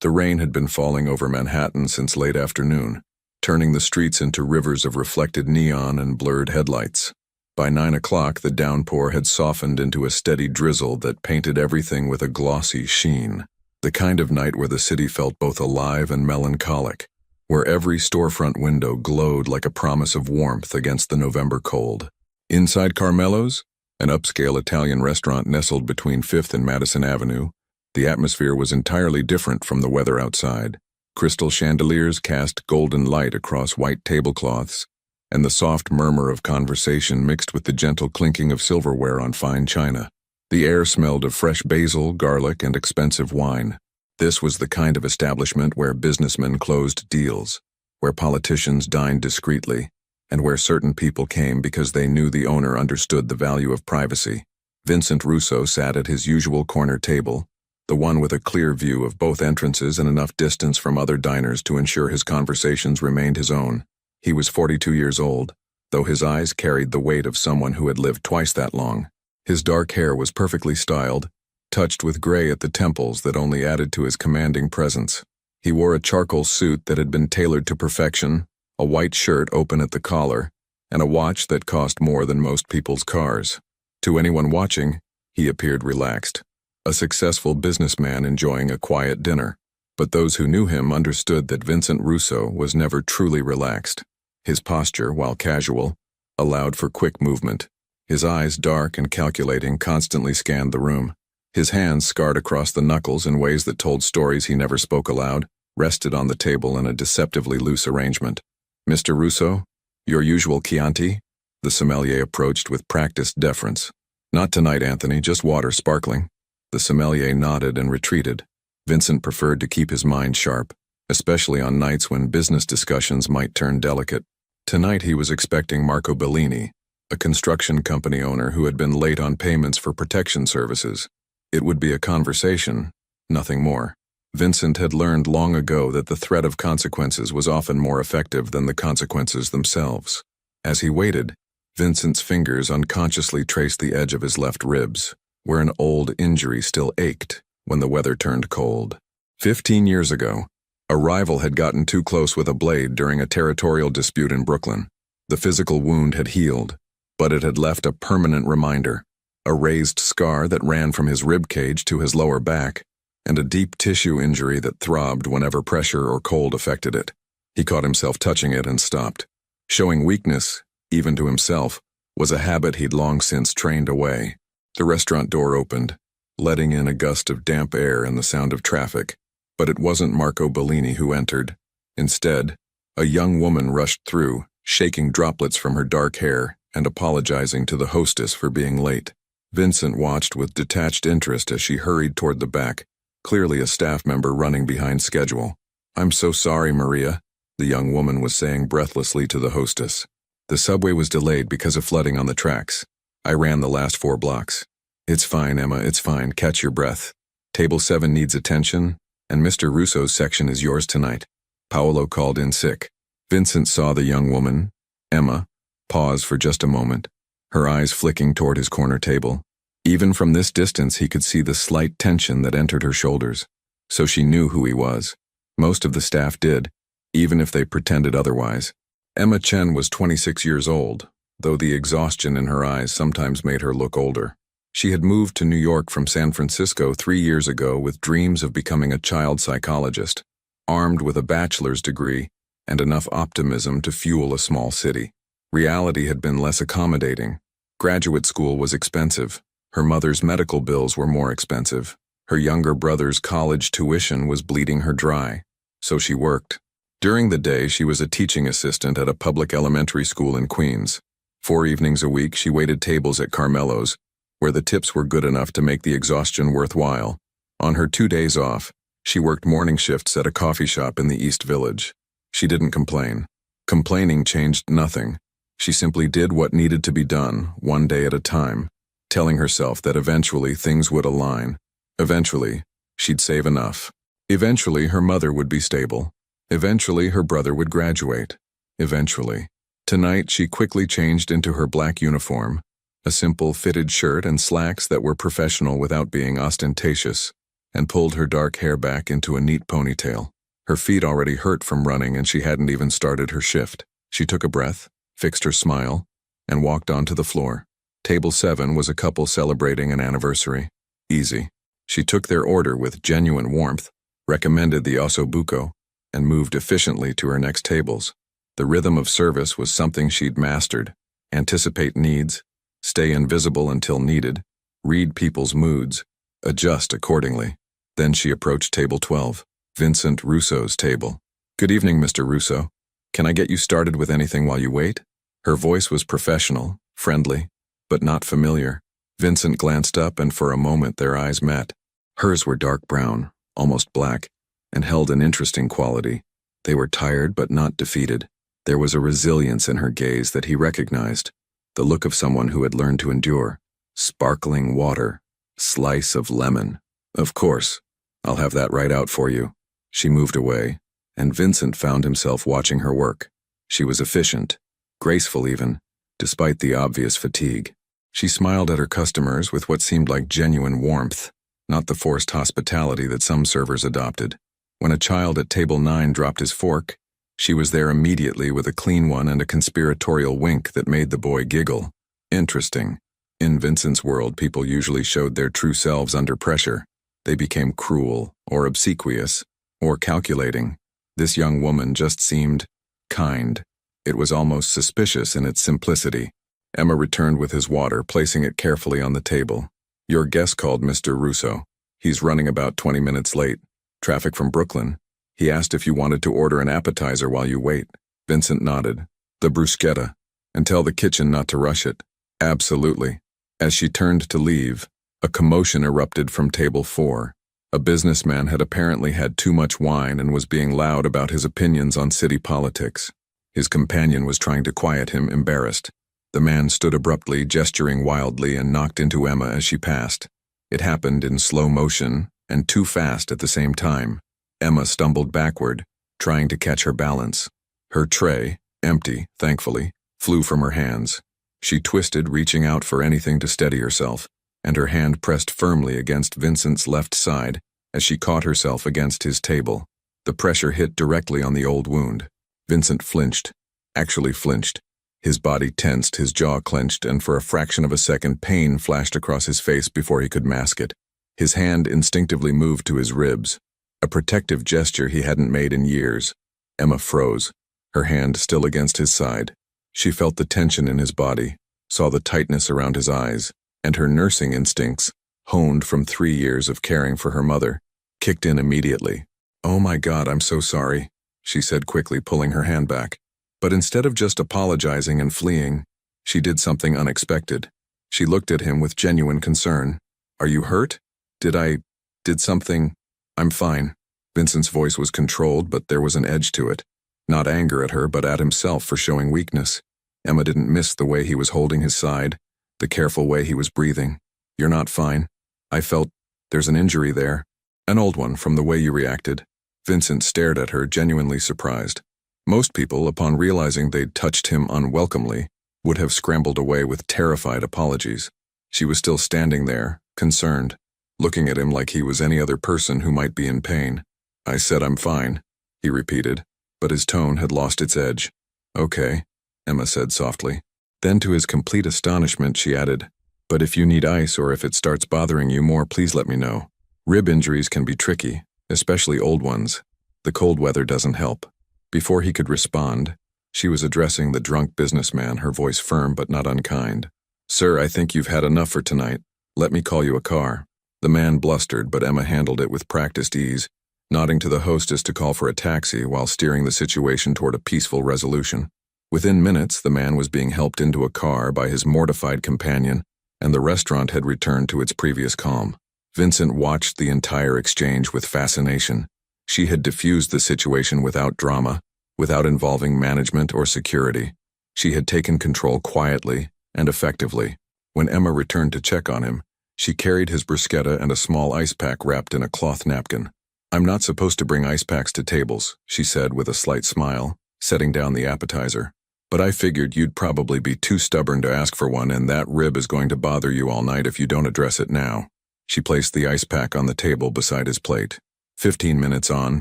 The rain had been falling over Manhattan since late afternoon, turning the streets into rivers of reflected neon and blurred headlights. By 9 o'clock, the downpour had softened into a steady drizzle that painted everything with a glossy sheen. The kind of night where the city felt both alive and melancholic, where every storefront window glowed like a promise of warmth against the November cold. Inside Carmelo's, an upscale Italian restaurant nestled between 5th and Madison Avenue, the atmosphere was entirely different from the weather outside. Crystal chandeliers cast golden light across white tablecloths, and the soft murmur of conversation mixed with the gentle clinking of silverware on fine china. The air smelled of fresh basil, garlic, and expensive wine. This was the kind of establishment where businessmen closed deals, where politicians dined discreetly, and where certain people came because they knew the owner understood the value of privacy. Vincent Russo sat at his usual corner table, the one with a clear view of both entrances and enough distance from other diners to ensure his conversations remained his own. He was 42 years old, though his eyes carried the weight of someone who had lived twice that long. His dark hair was perfectly styled, touched with gray at the temples that only added to his commanding presence. He wore a charcoal suit that had been tailored to perfection, a white shirt open at the collar, and a watch that cost more than most people's cars. To anyone watching, he appeared relaxed, a successful businessman enjoying a quiet dinner. But those who knew him understood that Vincent Russo was never truly relaxed. His posture, while casual, allowed for quick movement. His eyes, dark and calculating, constantly scanned the room. His hands, scarred across the knuckles in ways that told stories he never spoke aloud, rested on the table in a deceptively loose arrangement. "Mr. Russo, your usual Chianti?" The sommelier approached with practiced deference. "Not tonight, Anthony, just water, sparkling." The sommelier nodded and retreated. Vincent preferred to keep his mind sharp, especially on nights when business discussions might turn delicate. Tonight he was expecting Marco Bellini, a construction company owner who had been late on payments for protection services. It would be a conversation, nothing more. Vincent had learned long ago that the threat of consequences was often more effective than the consequences themselves. As he waited, Vincent's fingers unconsciously traced the edge of his left ribs, where an old injury still ached when the weather turned cold. 15 years ago, a rival had gotten too close with a blade during a territorial dispute in Brooklyn. The physical wound had healed, but it had left a permanent reminder, a raised scar that ran from his rib cage to his lower back, and a deep tissue injury that throbbed whenever pressure or cold affected it. He caught himself touching it and stopped. Showing weakness, even to himself, was a habit he'd long since trained away. The restaurant door opened, letting in a gust of damp air and the sound of traffic, but it wasn't Marco Bellini who entered. Instead, a young woman rushed through, shaking droplets from her dark hair and apologizing to the hostess for being late. Vincent watched with detached interest as she hurried toward the back, clearly a staff member running behind schedule. "I'm so sorry, Maria," the young woman was saying breathlessly to the hostess. "The subway was delayed because of flooding on the tracks. I ran the last 4 blocks. It's fine, Emma, it's fine. Catch your breath. Table 7 needs attention, and Mr. Russo's section is yours tonight." Paolo called in sick. Vincent saw the young woman, Emma, pause for just a moment, her eyes flicking toward his corner table. Even from this distance he could see the slight tension that entered her shoulders. So she knew who he was. Most of the staff did, even if they pretended otherwise. Emma Chen was 26 years old, though the exhaustion in her eyes sometimes made her look older. She had moved to New York from San Francisco 3 years ago with dreams of becoming a child psychologist, armed with a bachelor's degree and enough optimism to fuel a small city. Reality had been less accommodating. Graduate school was expensive. Her mother's medical bills were more expensive. Her younger brother's college tuition was bleeding her dry, so she worked. During the day, she was a teaching assistant at a public elementary school in Queens. 4 evenings a week, she waited tables at Carmelo's, where the tips were good enough to make the exhaustion worthwhile. On her 2 days off, she worked morning shifts at a coffee shop in the East Village. She didn't complain. Complaining changed nothing. She simply did what needed to be done, one day at a time, telling herself that eventually things would align. Eventually, she'd save enough. Eventually, her mother would be stable. Eventually, her brother would graduate. Eventually. Tonight, she quickly changed into her black uniform, a simple fitted shirt and slacks that were professional without being ostentatious, and pulled her dark hair back into a neat ponytail. Her feet already hurt from running and she hadn't even started her shift. She took a breath, fixed her smile, and walked onto the floor. Table 7 was a couple celebrating an anniversary. Easy. She took their order with genuine warmth, recommended the ossobuco, and moved efficiently to her next tables. The rhythm of service was something she'd mastered. Anticipate needs, stay invisible until needed, read people's moods, adjust accordingly. Then she approached table 12, Vincent Russo's table. "Good evening, Mr. Russo. Can I get you started with anything while you wait?" Her voice was professional, friendly, but not familiar. Vincent glanced up and for a moment their eyes met. Hers were dark brown, almost black, and held an interesting quality. They were tired but not defeated. There was a resilience in her gaze that he recognized, the look of someone who had learned to endure. Sparkling water, slice of lemon. "Of course, I'll have that right out for you." She moved away, and Vincent found himself watching her work. She was efficient, graceful even, despite the obvious fatigue. She smiled at her customers with what seemed like genuine warmth, not the forced hospitality that some servers adopted. When a child at table 9 dropped his fork, she was there immediately with a clean one and a conspiratorial wink that made the boy giggle. Interesting. In Vincent's world, people usually showed their true selves under pressure. They became cruel, or obsequious, or calculating. This young woman just seemed kind. It was almost suspicious in its simplicity. Emma returned with his water, placing it carefully on the table. "Your guest called Mr. Russo. He's running about 20 minutes late. Traffic from Brooklyn. He asked if you wanted to order an appetizer while you wait." Vincent nodded. "The bruschetta. And tell the kitchen not to rush it." "Absolutely." As she turned to leave, a commotion erupted from table 4. A businessman had apparently had too much wine and was being loud about his opinions on city politics. His companion was trying to quiet him, embarrassed. The man stood abruptly, gesturing wildly, and knocked into Emma as she passed. It happened in slow motion and too fast at the same time. Emma stumbled backward, trying to catch her balance. Her tray, empty, thankfully, flew from her hands. She twisted, reaching out for anything to steady herself, and her hand pressed firmly against Vincent's left side as she caught herself against his table. The pressure hit directly on the old wound. Vincent flinched. Actually flinched. His body tensed, his jaw clenched, and for a fraction of a second pain flashed across his face before he could mask it. His hand instinctively moved to his ribs, a protective gesture he hadn't made in years. Emma froze, her hand still against his side. She felt the tension in his body, saw the tightness around his eyes, and her nursing instincts, honed from 3 years of caring for her mother, kicked in immediately. "Oh my God, I'm so sorry," she said quickly, pulling her hand back. But instead of just apologizing and fleeing, she did something unexpected. She looked at him with genuine concern. "Are you hurt? Did something?" "I'm fine." Vincent's voice was controlled, but there was an edge to it. Not anger at her, but at himself for showing weakness. Emma didn't miss the way he was holding his side, the careful way he was breathing. "You're not fine. I felt there's an injury there. An old one from the way you reacted." Vincent stared at her, genuinely surprised. Most people, upon realizing they'd touched him unwelcomely, would have scrambled away with terrified apologies. She was still standing there, concerned, looking at him like he was any other person who might be in pain. "I said I'm fine," he repeated, but his tone had lost its edge. "Okay," Emma said softly. Then to his complete astonishment she added, "But if you need ice or if it starts bothering you more, please let me know. Rib injuries can be tricky, especially old ones. The cold weather doesn't help." Before he could respond, she was addressing the drunk businessman, her voice firm but not unkind. "Sir, I think you've had enough for tonight. Let me call you a car." The man blustered, but Emma handled it with practiced ease, nodding to the hostess to call for a taxi while steering the situation toward a peaceful resolution. Within minutes, the man was being helped into a car by his mortified companion, and the restaurant had returned to its previous calm. Vincent watched the entire exchange with fascination. She had diffused the situation without drama, without involving management or security. She had taken control quietly and effectively. When Emma returned to check on him, she carried his bruschetta and a small ice pack wrapped in a cloth napkin. "I'm not supposed to bring ice packs to tables," she said with a slight smile, setting down the appetizer. "But I figured you'd probably be too stubborn to ask for one, and that rib is going to bother you all night if you don't address it now." She placed the ice pack on the table beside his plate. 15 minutes on,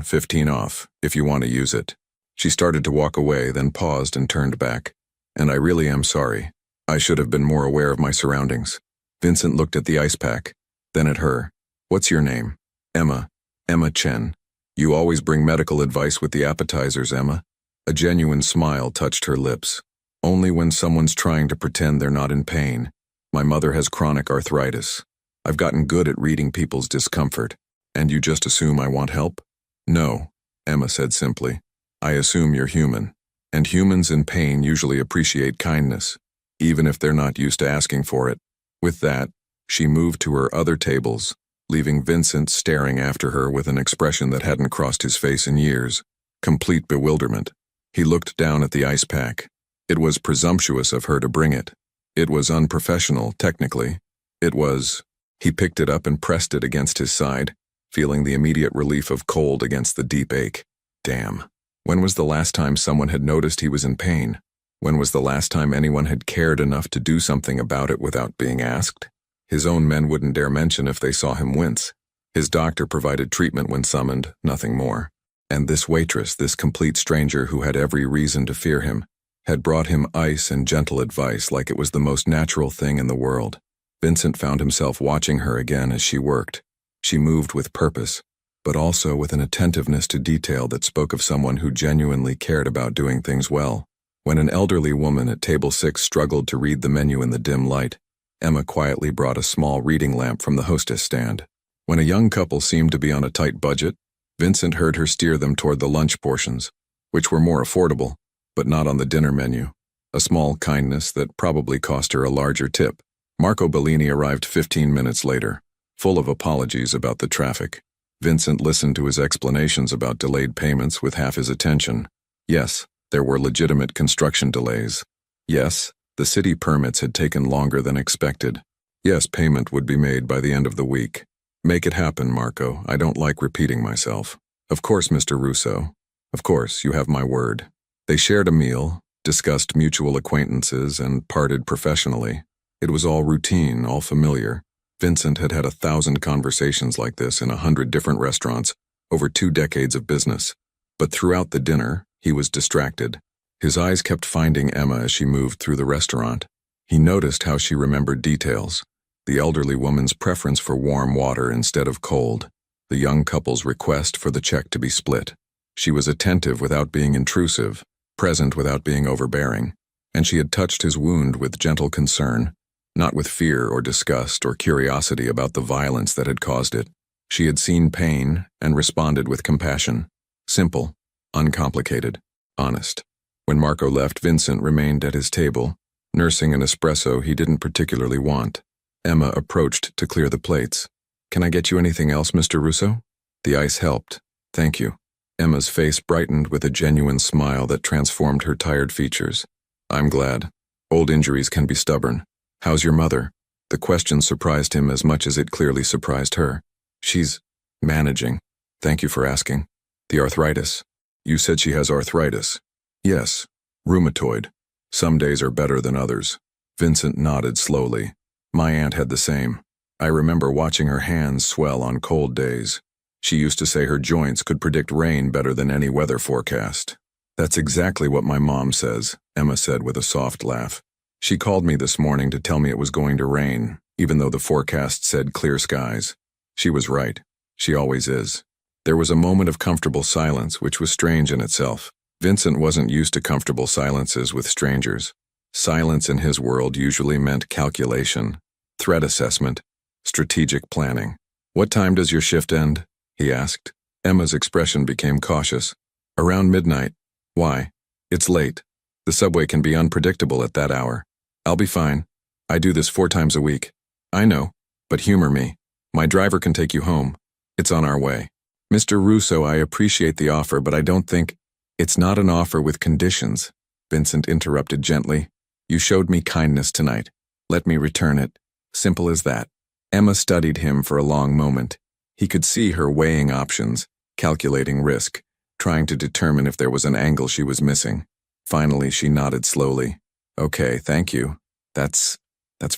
15 off, if you want to use it. She started to walk away, then paused and turned back. And I really am sorry. I should have been more aware of my surroundings. Vincent looked at the ice pack, then at her. What's your name? Emma. Emma Chen. You always bring medical advice with the appetizers, Emma. A genuine smile touched her lips. Only when someone's trying to pretend they're not in pain. My mother has chronic arthritis. I've gotten good at reading people's discomfort. And you just assume I want help? No, Emma said simply. I assume you're human. And humans in pain usually appreciate kindness, even if they're not used to asking for it. With that, she moved to her other tables, leaving Vincent staring after her with an expression that hadn't crossed his face in years. Complete bewilderment. He looked down at the ice pack. It was presumptuous of her to bring it. It was unprofessional, technically. It was... He picked it up and pressed it against his side, feeling the immediate relief of cold against the deep ache. Damn. When was the last time someone had noticed he was in pain? When was the last time anyone had cared enough to do something about it without being asked? His own men wouldn't dare mention if they saw him wince. His doctor provided treatment when summoned, nothing more. And this waitress, this complete stranger who had every reason to fear him, had brought him ice and gentle advice like it was the most natural thing in the world. Vincent found himself watching her again as she worked. She moved with purpose, but also with an attentiveness to detail that spoke of someone who genuinely cared about doing things well. When an elderly woman at table 6 struggled to read the menu in the dim light, Emma quietly brought a small reading lamp from the hostess stand. When a young couple seemed to be on a tight budget, Vincent heard her steer them toward the lunch portions, which were more affordable, but not on the dinner menu. A small kindness that probably cost her a larger tip. Marco Bellini arrived 15 minutes later, full of apologies about the traffic. Vincent listened to his explanations about delayed payments with half his attention. Yes, there were legitimate construction delays. Yes, the city permits had taken longer than expected. Yes, payment would be made by the end of the week. Make it happen, Marco. I don't like repeating myself. Of course, Mr. Russo. Of course, you have my word. They shared a meal, discussed mutual acquaintances, and parted professionally. It was all routine, all familiar. Vincent had had 1,000 conversations like this in 100 different restaurants over 2 decades of business. But throughout the dinner, he was distracted. His eyes kept finding Emma as she moved through the restaurant. He noticed how she remembered details. The elderly woman's preference for warm water instead of cold. The young couple's request for the check to be split. She was attentive without being intrusive, present without being overbearing. And she had touched his wound with gentle concern. Not with fear or disgust or curiosity about the violence that had caused it. She had seen pain and responded with compassion. Simple, uncomplicated, honest. When Marco left, Vincent remained at his table, nursing an espresso he didn't particularly want. Emma approached to clear the plates. Can I get you anything else, Mr. Russo? The ice helped. Thank you. Emma's face brightened with a genuine smile that transformed her tired features. I'm glad. Old injuries can be stubborn. How's your mother? The question surprised him as much as it clearly surprised her. She's managing. Thank you for asking. The arthritis. You said she has arthritis. Yes. Rheumatoid. Some days are better than others. Vincent nodded slowly. My aunt had the same. I remember watching her hands swell on cold days. She used to say her joints could predict rain better than any weather forecast. That's exactly what my mom says, Emma said with a soft laugh. She called me this morning to tell me it was going to rain, even though the forecast said clear skies. She was right. She always is. There was a moment of comfortable silence, which was strange in itself. Vincent wasn't used to comfortable silences with strangers. Silence in his world usually meant calculation, threat assessment, strategic planning. What time does your shift end? He asked. Emma's expression became cautious. Around midnight. Why? It's late. The subway can be unpredictable at that hour. I'll be fine. I do this 4 times a week. I know, but humor me. My driver can take you home. It's on our way. Mr. Russo, I appreciate the offer, but I don't think... It's not an offer with conditions, Vincent interrupted gently. You showed me kindness tonight. Let me return it. Simple as that. Emma studied him for a long moment. He could see her weighing options, calculating risk, trying to determine if there was an angle she was missing. Finally, she nodded slowly. Okay, thank you. That's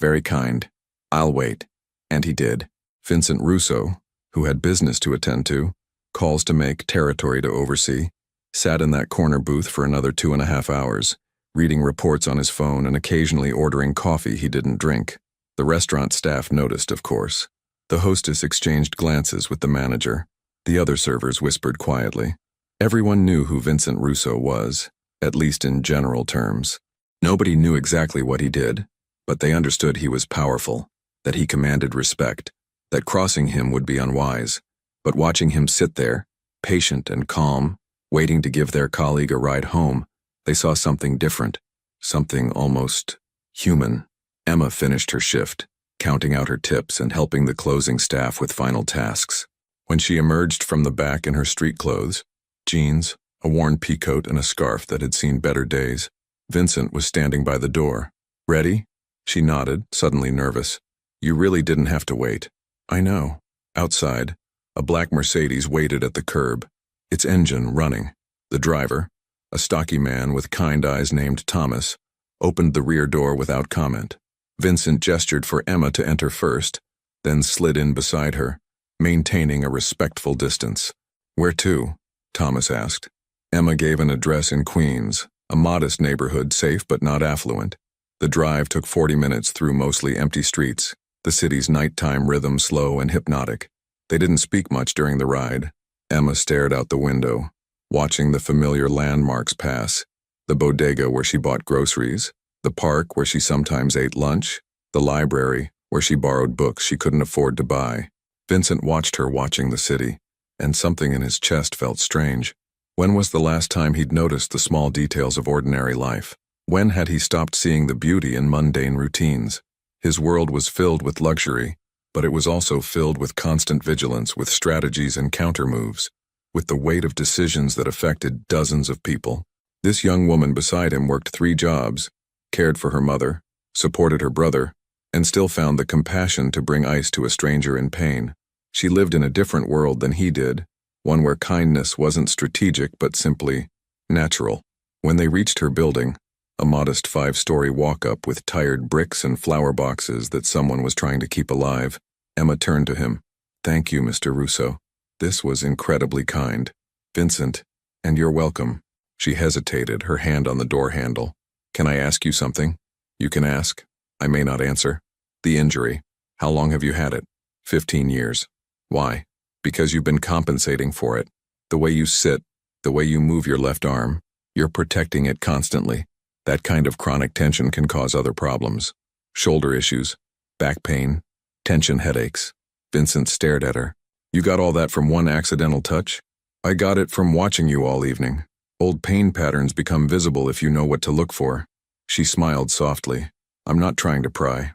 very kind. I'll wait. And he did. Vincent Russo, who had business to attend to, calls to make, territory to oversee, sat in that corner booth for another 2.5 hours, reading reports on his phone and occasionally ordering coffee he didn't drink. The restaurant staff noticed, of course. The hostess exchanged glances with the manager. The other servers whispered quietly. Everyone knew who Vincent Russo was, at least in general terms. Nobody knew exactly what he did, but they understood he was powerful, that he commanded respect, that crossing him would be unwise. But watching him sit there, patient and calm, waiting to give their colleague a ride home, they saw something different, something almost human. Emma finished her shift, counting out her tips and helping the closing staff with final tasks. When she emerged from the back in her street clothes, jeans, a worn peacoat and a scarf that had seen better days, Vincent was standing by the door. "Ready?" She nodded, suddenly nervous. "You really didn't have to wait." "I know." Outside, a black Mercedes waited at the curb, its engine running. The driver, a stocky man with kind eyes named Thomas, opened the rear door without comment. Vincent gestured for Emma to enter first, then slid in beside her, maintaining a respectful distance. "Where to?" Thomas asked. Emma gave an address in Queens, a modest neighborhood, safe but not affluent. The drive took 40 minutes through mostly empty streets, the city's nighttime rhythm slow and hypnotic. They didn't speak much during the ride. Emma stared out the window, watching the familiar landmarks pass, the bodega where she bought groceries, the park where she sometimes ate lunch, the library where she borrowed books she couldn't afford to buy. Vincent watched her watching the city, and something in his chest felt strange. When was the last time he'd noticed the small details of ordinary life? When had he stopped seeing the beauty in mundane routines? His world was filled with luxury, but it was also filled with constant vigilance, with strategies and countermoves, with the weight of decisions that affected dozens of people. This young woman beside him worked 3 jobs, cared for her mother, supported her brother, and still found the compassion to bring ice to a stranger in pain. She lived in a different world than he did, one where kindness wasn't strategic but simply natural. When they reached her building, a modest 5-story walk-up with tired bricks and flower boxes that someone was trying to keep alive, Emma turned to him. "Thank you, Mr. Russo. This was incredibly kind. Vincent, and you're welcome." She hesitated, her hand on the door handle. "Can I ask you something?" "You can ask. I may not answer." "The injury. How long have you had it?" 15 years. "Why?" "Because you've been compensating for it. The way you sit, the way you move your left arm, you're protecting it constantly. That kind of chronic tension can cause other problems. Shoulder issues, back pain, tension headaches." Vincent stared at her. "You got all that from one accidental touch?" "I got it from watching you all evening. Old pain patterns become visible if you know what to look for." She smiled softly. "I'm not trying to pry.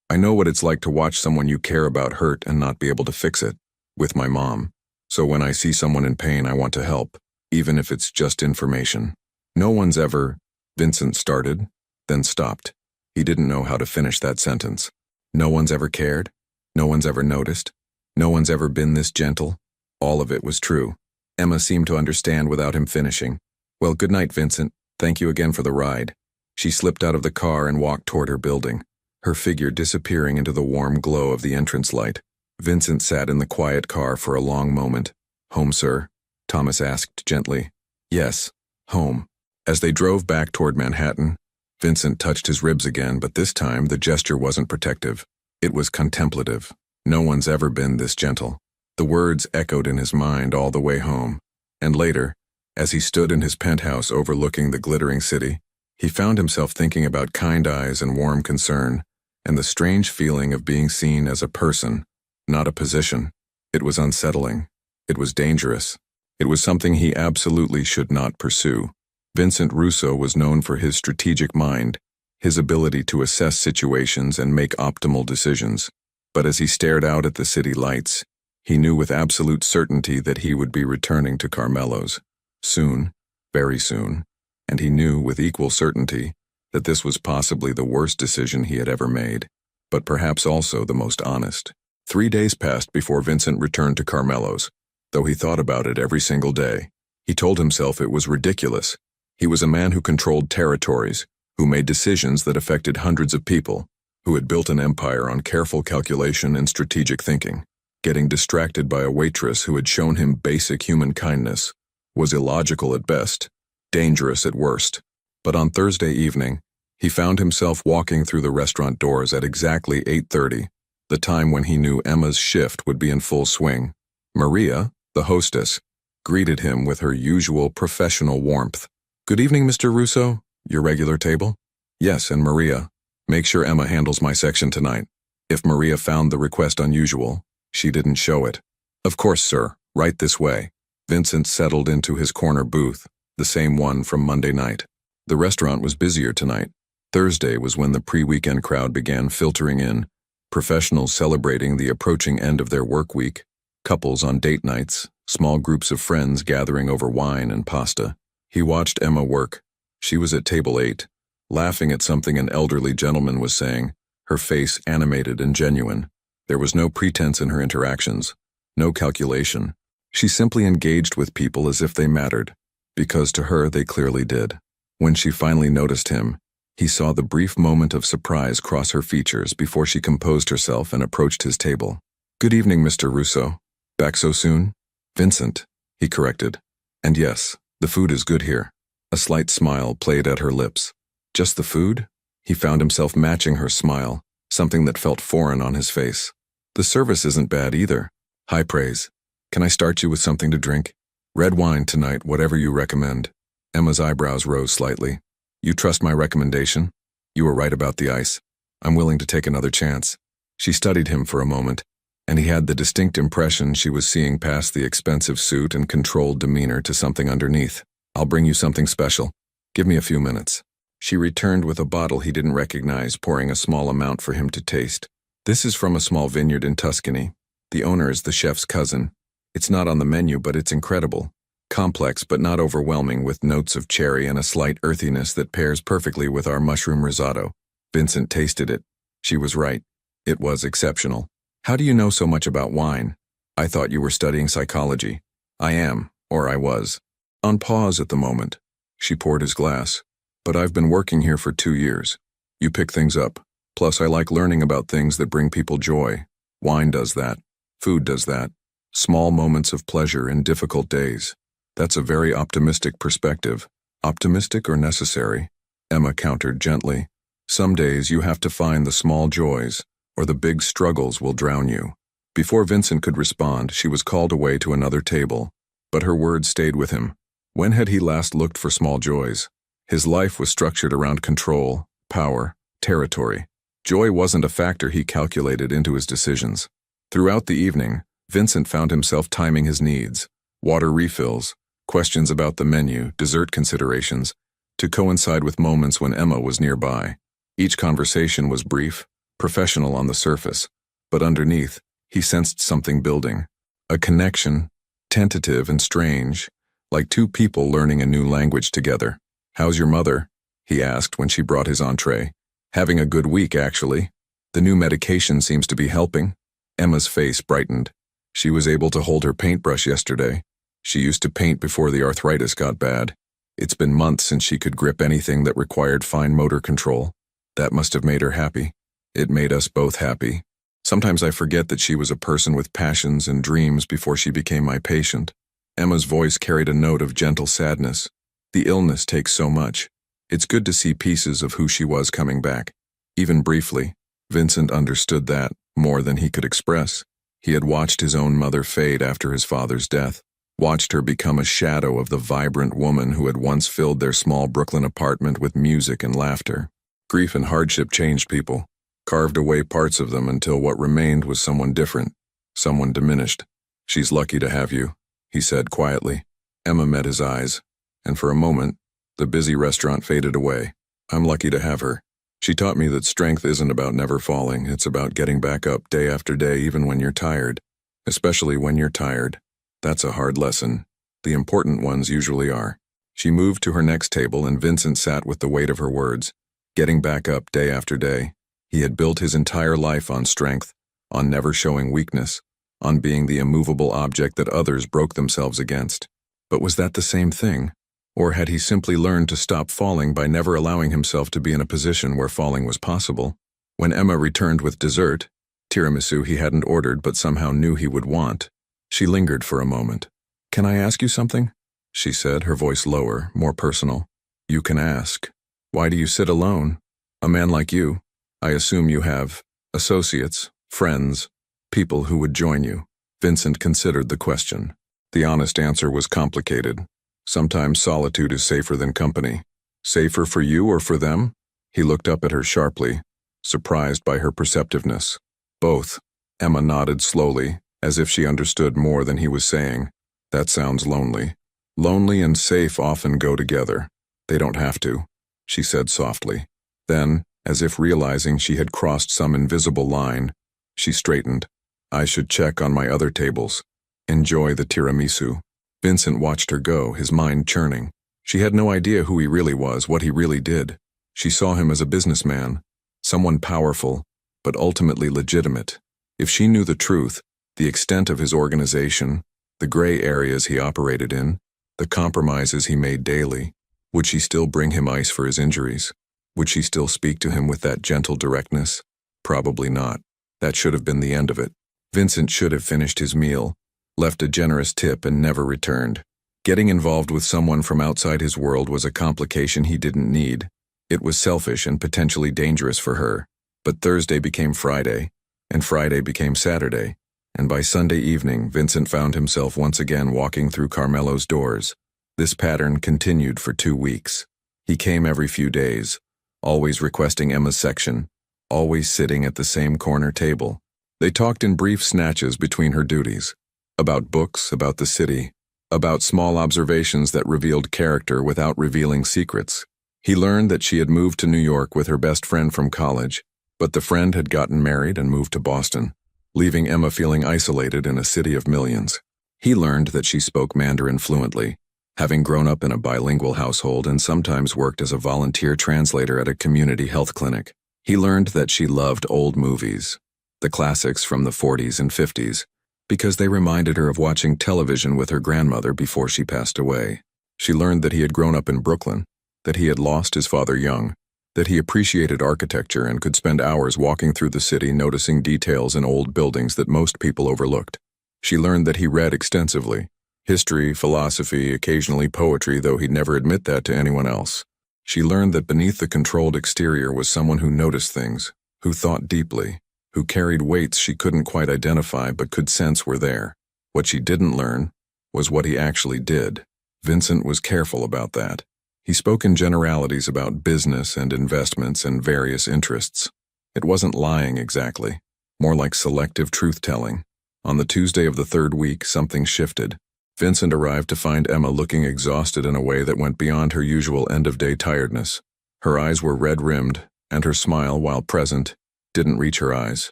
I know what it's like to watch someone you care about hurt and not be able to fix it. With my mom. So when I see someone in pain, I want to help, even if it's just information. No one's ever..." Vincent started, then stopped. He didn't know how to finish that sentence. No one's ever cared? No one's ever noticed? No one's ever been this gentle? All of it was true. Emma seemed to understand without him finishing. "Well, good night, Vincent. Thank you again for the ride." She slipped out of the car and walked toward her building, her figure disappearing into the warm glow of the entrance light. Vincent sat in the quiet car for a long moment. "Home, sir?" Thomas asked gently. "Yes, home." As they drove back toward Manhattan, Vincent touched his ribs again, but this time the gesture wasn't protective. It was contemplative. No one's ever been this gentle. The words echoed in his mind all the way home, and later, as he stood in his penthouse overlooking the glittering city, he found himself thinking about kind eyes and warm concern, and the strange feeling of being seen as a person, not a position. It was unsettling. It was dangerous. It was something he absolutely should not pursue. Vincent Russo was known for his strategic mind, his ability to assess situations and make optimal decisions. But as he stared out at the city lights, he knew with absolute certainty that he would be returning to Carmelo's. Soon, very soon, and he knew with equal certainty that this was possibly the worst decision he had ever made, but perhaps also the most honest. 3 days passed before Vincent returned to Carmelo's, though he thought about it every single day. He told himself it was ridiculous. He was a man who controlled territories, who made decisions that affected hundreds of people, who had built an empire on careful calculation and strategic thinking. Getting distracted by a waitress who had shown him basic human kindness was illogical at best, dangerous at worst. But on Thursday evening, he found himself walking through the restaurant doors at exactly 8:30, the time when he knew Emma's shift would be in full swing. Maria, the hostess, greeted him with her usual professional warmth. "Good evening, Mr. Russo. Your regular table?" "Yes, and Maria, make sure Emma handles my section tonight." If Maria found the request unusual, she didn't show it. "Of course, sir. Right this way." Vincent settled into his corner booth, the same one from Monday night. The restaurant was busier tonight. Thursday was when the pre-weekend crowd began filtering in, professionals celebrating the approaching end of their work week, couples on date nights, small groups of friends gathering over wine and pasta. He watched Emma work. She was at table 8, laughing at something an elderly gentleman was saying, her face animated and genuine. There was no pretense in her interactions, no calculation. She simply engaged with people as if they mattered, because to her they clearly did. When she finally noticed him, he saw the brief moment of surprise cross her features before she composed herself and approached his table. "Good evening, Mr. Russo. Back so soon?" "Vincent," he corrected. "And yes, the food is good here." A slight smile played at her lips. "Just the food?" He found himself matching her smile, something that felt foreign on his face. "The service isn't bad either." "High praise. Can I start you with something to drink?" "Red wine tonight, whatever you recommend." Emma's eyebrows rose slightly. "You trust my recommendation?" "You were right about the ice. I'm willing to take another chance." She studied him for a moment, and he had the distinct impression she was seeing past the expensive suit and controlled demeanor to something underneath. "I'll bring you something special. Give me a few minutes." She returned with a bottle he didn't recognize, pouring a small amount for him to taste. "This is from a small vineyard in Tuscany. The owner is the chef's cousin. It's not on the menu, but it's incredible. Complex but not overwhelming, with notes of cherry and a slight earthiness that pairs perfectly with our mushroom risotto." Vincent tasted it. She was right. It was exceptional. "How do you know so much about wine?" "I thought you were studying psychology." "I am, or I was." On pause at the moment, she poured his glass. "But I've been working here for 2 years. You pick things up. Plus, I like learning about things that bring people joy. Wine does that. Food does that. Small moments of pleasure in difficult days. That's a very optimistic perspective." "Optimistic or necessary?" Emma countered gently. "Some days you have to find the small joys, or the big struggles will drown you." Before Vincent could respond, she was called away to another table, but her words stayed with him. When had he last looked for small joys? His life was structured around control, power, territory. Joy wasn't a factor he calculated into his decisions. Throughout the evening, Vincent found himself timing his needs, water refills, questions about the menu, dessert considerations, to coincide with moments when Emma was nearby. Each conversation was brief, professional on the surface, but underneath, he sensed something building. A connection, tentative and strange, like two people learning a new language together. "How's your mother?" he asked when she brought his entree. "Having a good week, actually. The new medication seems to be helping." Emma's face brightened. She was able to hold her paintbrush yesterday. She used to paint before the arthritis got bad. It's been months since she could grip anything that required fine motor control. That must have made her happy. It made us both happy. Sometimes I forget that she was a person with passions and dreams before she became my patient. Emma's voice carried a note of gentle sadness. The illness takes so much. It's good to see pieces of who she was coming back. Even briefly, Vincent understood that more than he could express. He had watched his own mother fade after his father's death, watched her become a shadow of the vibrant woman who had once filled their small Brooklyn apartment with music and laughter. Grief and hardship changed people, carved away parts of them until what remained was someone different, someone diminished. "She's lucky to have you," he said quietly. Emma met his eyes, and for a moment, the busy restaurant faded away. "I'm lucky to have her. She taught me that strength isn't about never falling, it's about getting back up day after day even when you're tired. Especially when you're tired. That's a hard lesson. The important ones usually are." She moved to her next table and Vincent sat with the weight of her words. Getting back up day after day. He had built his entire life on strength, on never showing weakness, on being the immovable object that others broke themselves against. But was that the same thing? Or had he simply learned to stop falling by never allowing himself to be in a position where falling was possible? When Emma returned with dessert, tiramisu he hadn't ordered but somehow knew he would want, she lingered for a moment. "Can I ask you something?" she said, her voice lower, more personal. "You can ask. Why do you sit alone? A man like you, I assume you have associates, friends, people who would join you." Vincent considered the question. The honest answer was complicated. Sometimes solitude is safer than company. Safer for you or for them? He looked up at her sharply, surprised by her perceptiveness. Both. Emma nodded slowly, as if she understood more than he was saying. That sounds lonely. Lonely and safe often go together. They don't have to, she said softly. Then, as if realizing she had crossed some invisible line, she straightened. "I should check on my other tables. Enjoy the tiramisu." Vincent watched her go, his mind churning. She had no idea who he really was, what he really did. She saw him as a businessman, someone powerful, but ultimately legitimate. If she knew the truth, the extent of his organization, the gray areas he operated in, the compromises he made daily, would she still bring him ice for his injuries? Would she still speak to him with that gentle directness? Probably not. That should have been the end of it. Vincent should have finished his meal, left a generous tip, and never returned. Getting involved with someone from outside his world was a complication he didn't need. It was selfish and potentially dangerous for her. But Thursday became Friday, and Friday became Saturday, and by Sunday evening, Vincent found himself once again walking through Carmelo's doors. This pattern continued for 2 weeks. He came every few days, always requesting Emma's section, always sitting at the same corner table. They talked in brief snatches between her duties, about books, about the city, about small observations that revealed character without revealing secrets. He learned that she had moved to New York with her best friend from college, but the friend had gotten married and moved to Boston, leaving Emma feeling isolated in a city of millions. He learned that she spoke Mandarin fluently, having grown up in a bilingual household and sometimes worked as a volunteer translator at a community health clinic. He learned that she loved old movies, the classics from the 40s and 50s, because they reminded her of watching television with her grandmother before she passed away. She learned that he had grown up in Brooklyn, that he had lost his father young, that he appreciated architecture and could spend hours walking through the city noticing details in old buildings that most people overlooked. She learned that he read extensively, history, philosophy, occasionally poetry, though he'd never admit that to anyone else. She learned that beneath the controlled exterior was someone who noticed things, who thought deeply, who carried weights she couldn't quite identify but could sense were there. What she didn't learn was what he actually did. Vincent was careful about that. He spoke in generalities about business and investments and various interests. It wasn't lying exactly, more like selective truth-telling. On the Tuesday of the 3rd week, something shifted. Vincent arrived to find Emma looking exhausted in a way that went beyond her usual end-of-day tiredness. Her eyes were red-rimmed, and her smile, while present, didn't reach her eyes.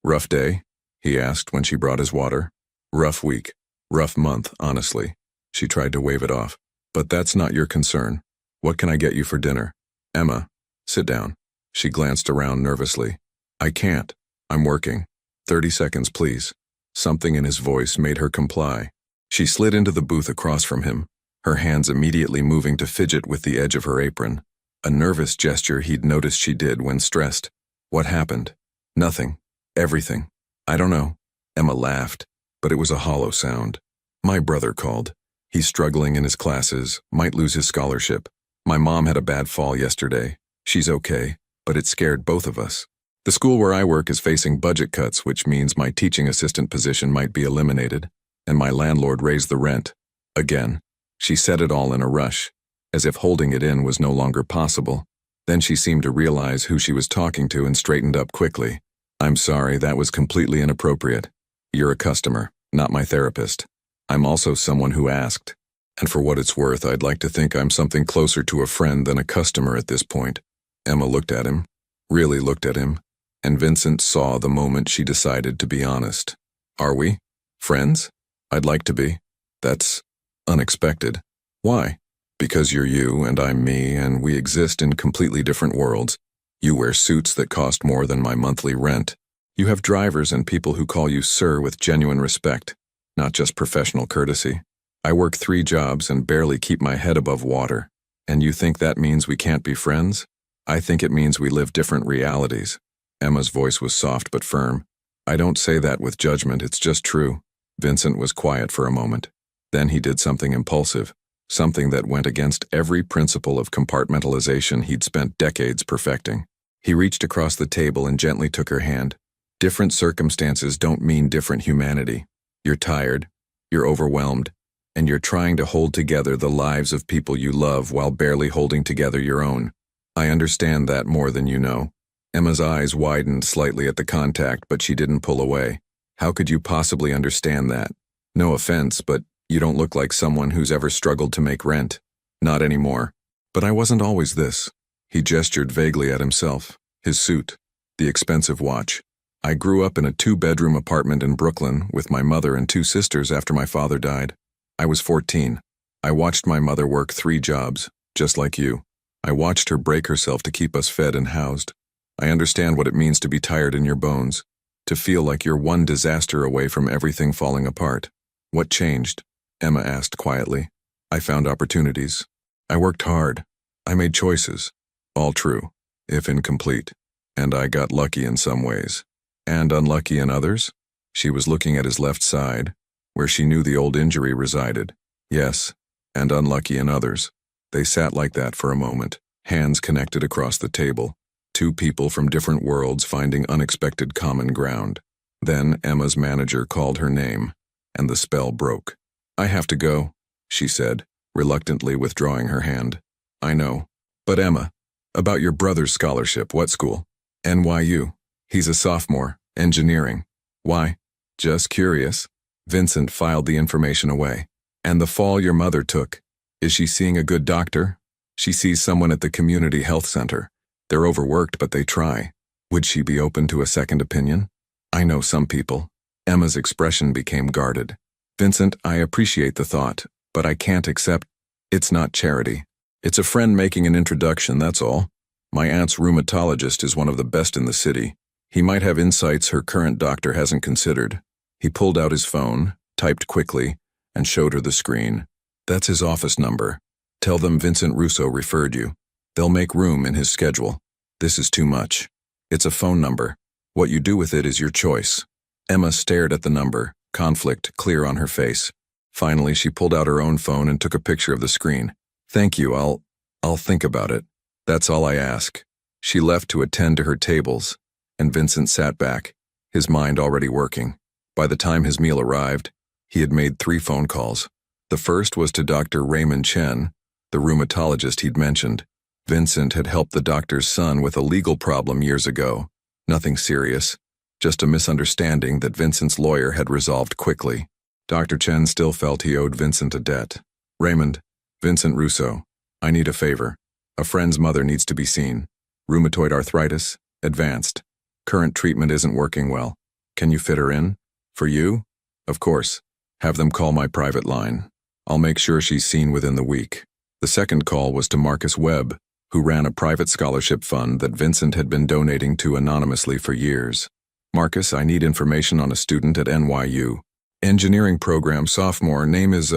"Rough day?" he asked when she brought his water. "Rough week. Rough month, honestly." She tried to wave it off. "But that's not your concern. What can I get you for dinner?" "Emma, sit down." She glanced around nervously. "I can't. I'm working. 30 seconds, please." Something in his voice made her comply. She slid into the booth across from him, her hands immediately moving to fidget with the edge of her apron, a nervous gesture he'd noticed she did when stressed. "What happened?" "Nothing. Everything. I don't know." Emma laughed, but it was a hollow sound. "My brother called. He's struggling in his classes, might lose his scholarship. My mom had a bad fall yesterday. She's okay, but it scared both of us. The school where I work is facing budget cuts, which means my teaching assistant position might be eliminated, and my landlord raised the rent. Again." She said it all in a rush, as if holding it in was no longer possible. Then she seemed to realize who she was talking to and straightened up quickly. "I'm sorry, that was completely inappropriate. You're a customer, not my therapist. I'm also someone who asked. And for what it's worth, I'd like to think I'm something closer to a friend than a customer at this point." Emma looked at him, really looked at him, and Vincent saw the moment she decided to be honest. "Are we? Friends? I'd like to be." "That's unexpected." "Why?" "Because you're you and I'm me, and we exist in completely different worlds. You wear suits that cost more than my monthly rent. You have drivers and people who call you sir with genuine respect, not just professional courtesy. I work 3 jobs and barely keep my head above water. And you think that means we can't be friends? I think it means we live different realities." Emma's voice was soft but firm. I don't say that with judgment, it's just true. Vincent was quiet for a moment. Then he did something impulsive, something that went against every principle of compartmentalization he'd spent decades perfecting. He reached across the table and gently took her hand. Different circumstances don't mean different humanity. You're tired, you're overwhelmed, and you're trying to hold together the lives of people you love while barely holding together your own. I understand that more than you know. Emma's eyes widened slightly at the contact, but she didn't pull away. How could you possibly understand that? No offense, but you don't look like someone who's ever struggled to make rent. Not anymore. But I wasn't always this. He gestured vaguely at himself, his suit, the expensive watch. I grew up in a 2-bedroom apartment in Brooklyn with my mother and 2 sisters after my father died. I was 14. I watched my mother work 3 jobs, just like you. I watched her break herself to keep us fed and housed. I understand what it means to be tired in your bones, to feel like you're one disaster away from everything falling apart. What changed? Emma asked quietly. I found opportunities. I worked hard. I made choices. All true, if incomplete. And I got lucky in some ways. And unlucky in others? She was looking at his left side, where she knew the old injury resided. Yes, and unlucky in others. They sat like that for a moment, hands connected across the table. 2 people from different worlds finding unexpected common ground. Then Emma's manager called her name, and the spell broke. I have to go, she said, reluctantly withdrawing her hand. I know. But Emma, about your brother's scholarship, what school? NYU. He's a sophomore, engineering. Why? Just curious. Vincent filed the information away. And the fall your mother took. Is she seeing a good doctor? She sees someone at the community health center. They're overworked, but they try. Would she be open to a second opinion? I know some people. Emma's expression became guarded. Vincent, I appreciate the thought, but I can't accept. It's not charity. It's a friend making an introduction, that's all. My aunt's rheumatologist is one of the best in the city. He might have insights her current doctor hasn't considered. He pulled out his phone, typed quickly, and showed her the screen. That's his office number. Tell them Vincent Russo referred you. They'll make room in his schedule. This is too much. It's a phone number. What you do with it is your choice. Emma stared at the number, conflict clear on her face. Finally, she pulled out her own phone and took a picture of the screen. Thank you, I'll think about it. That's all I ask. She left to attend to her tables, and Vincent sat back, his mind already working. By the time his meal arrived, he had made 3 phone calls. The first was to Dr. Raymond Chen, the rheumatologist he'd mentioned. Vincent had helped the doctor's son with a legal problem years ago. Nothing serious, just a misunderstanding that Vincent's lawyer had resolved quickly. Dr. Chen still felt he owed Vincent a debt. Raymond, Vincent Russo, I need a favor. A friend's mother needs to be seen. Rheumatoid arthritis, advanced. Current treatment isn't working well. Can you fit her in? For you? Of course. Have them call my private line. I'll make sure she's seen within the week. The second call was to Marcus Webb, who ran a private scholarship fund that Vincent had been donating to anonymously for years. Marcus, I need information on a student at NYU. Engineering program, sophomore, name is,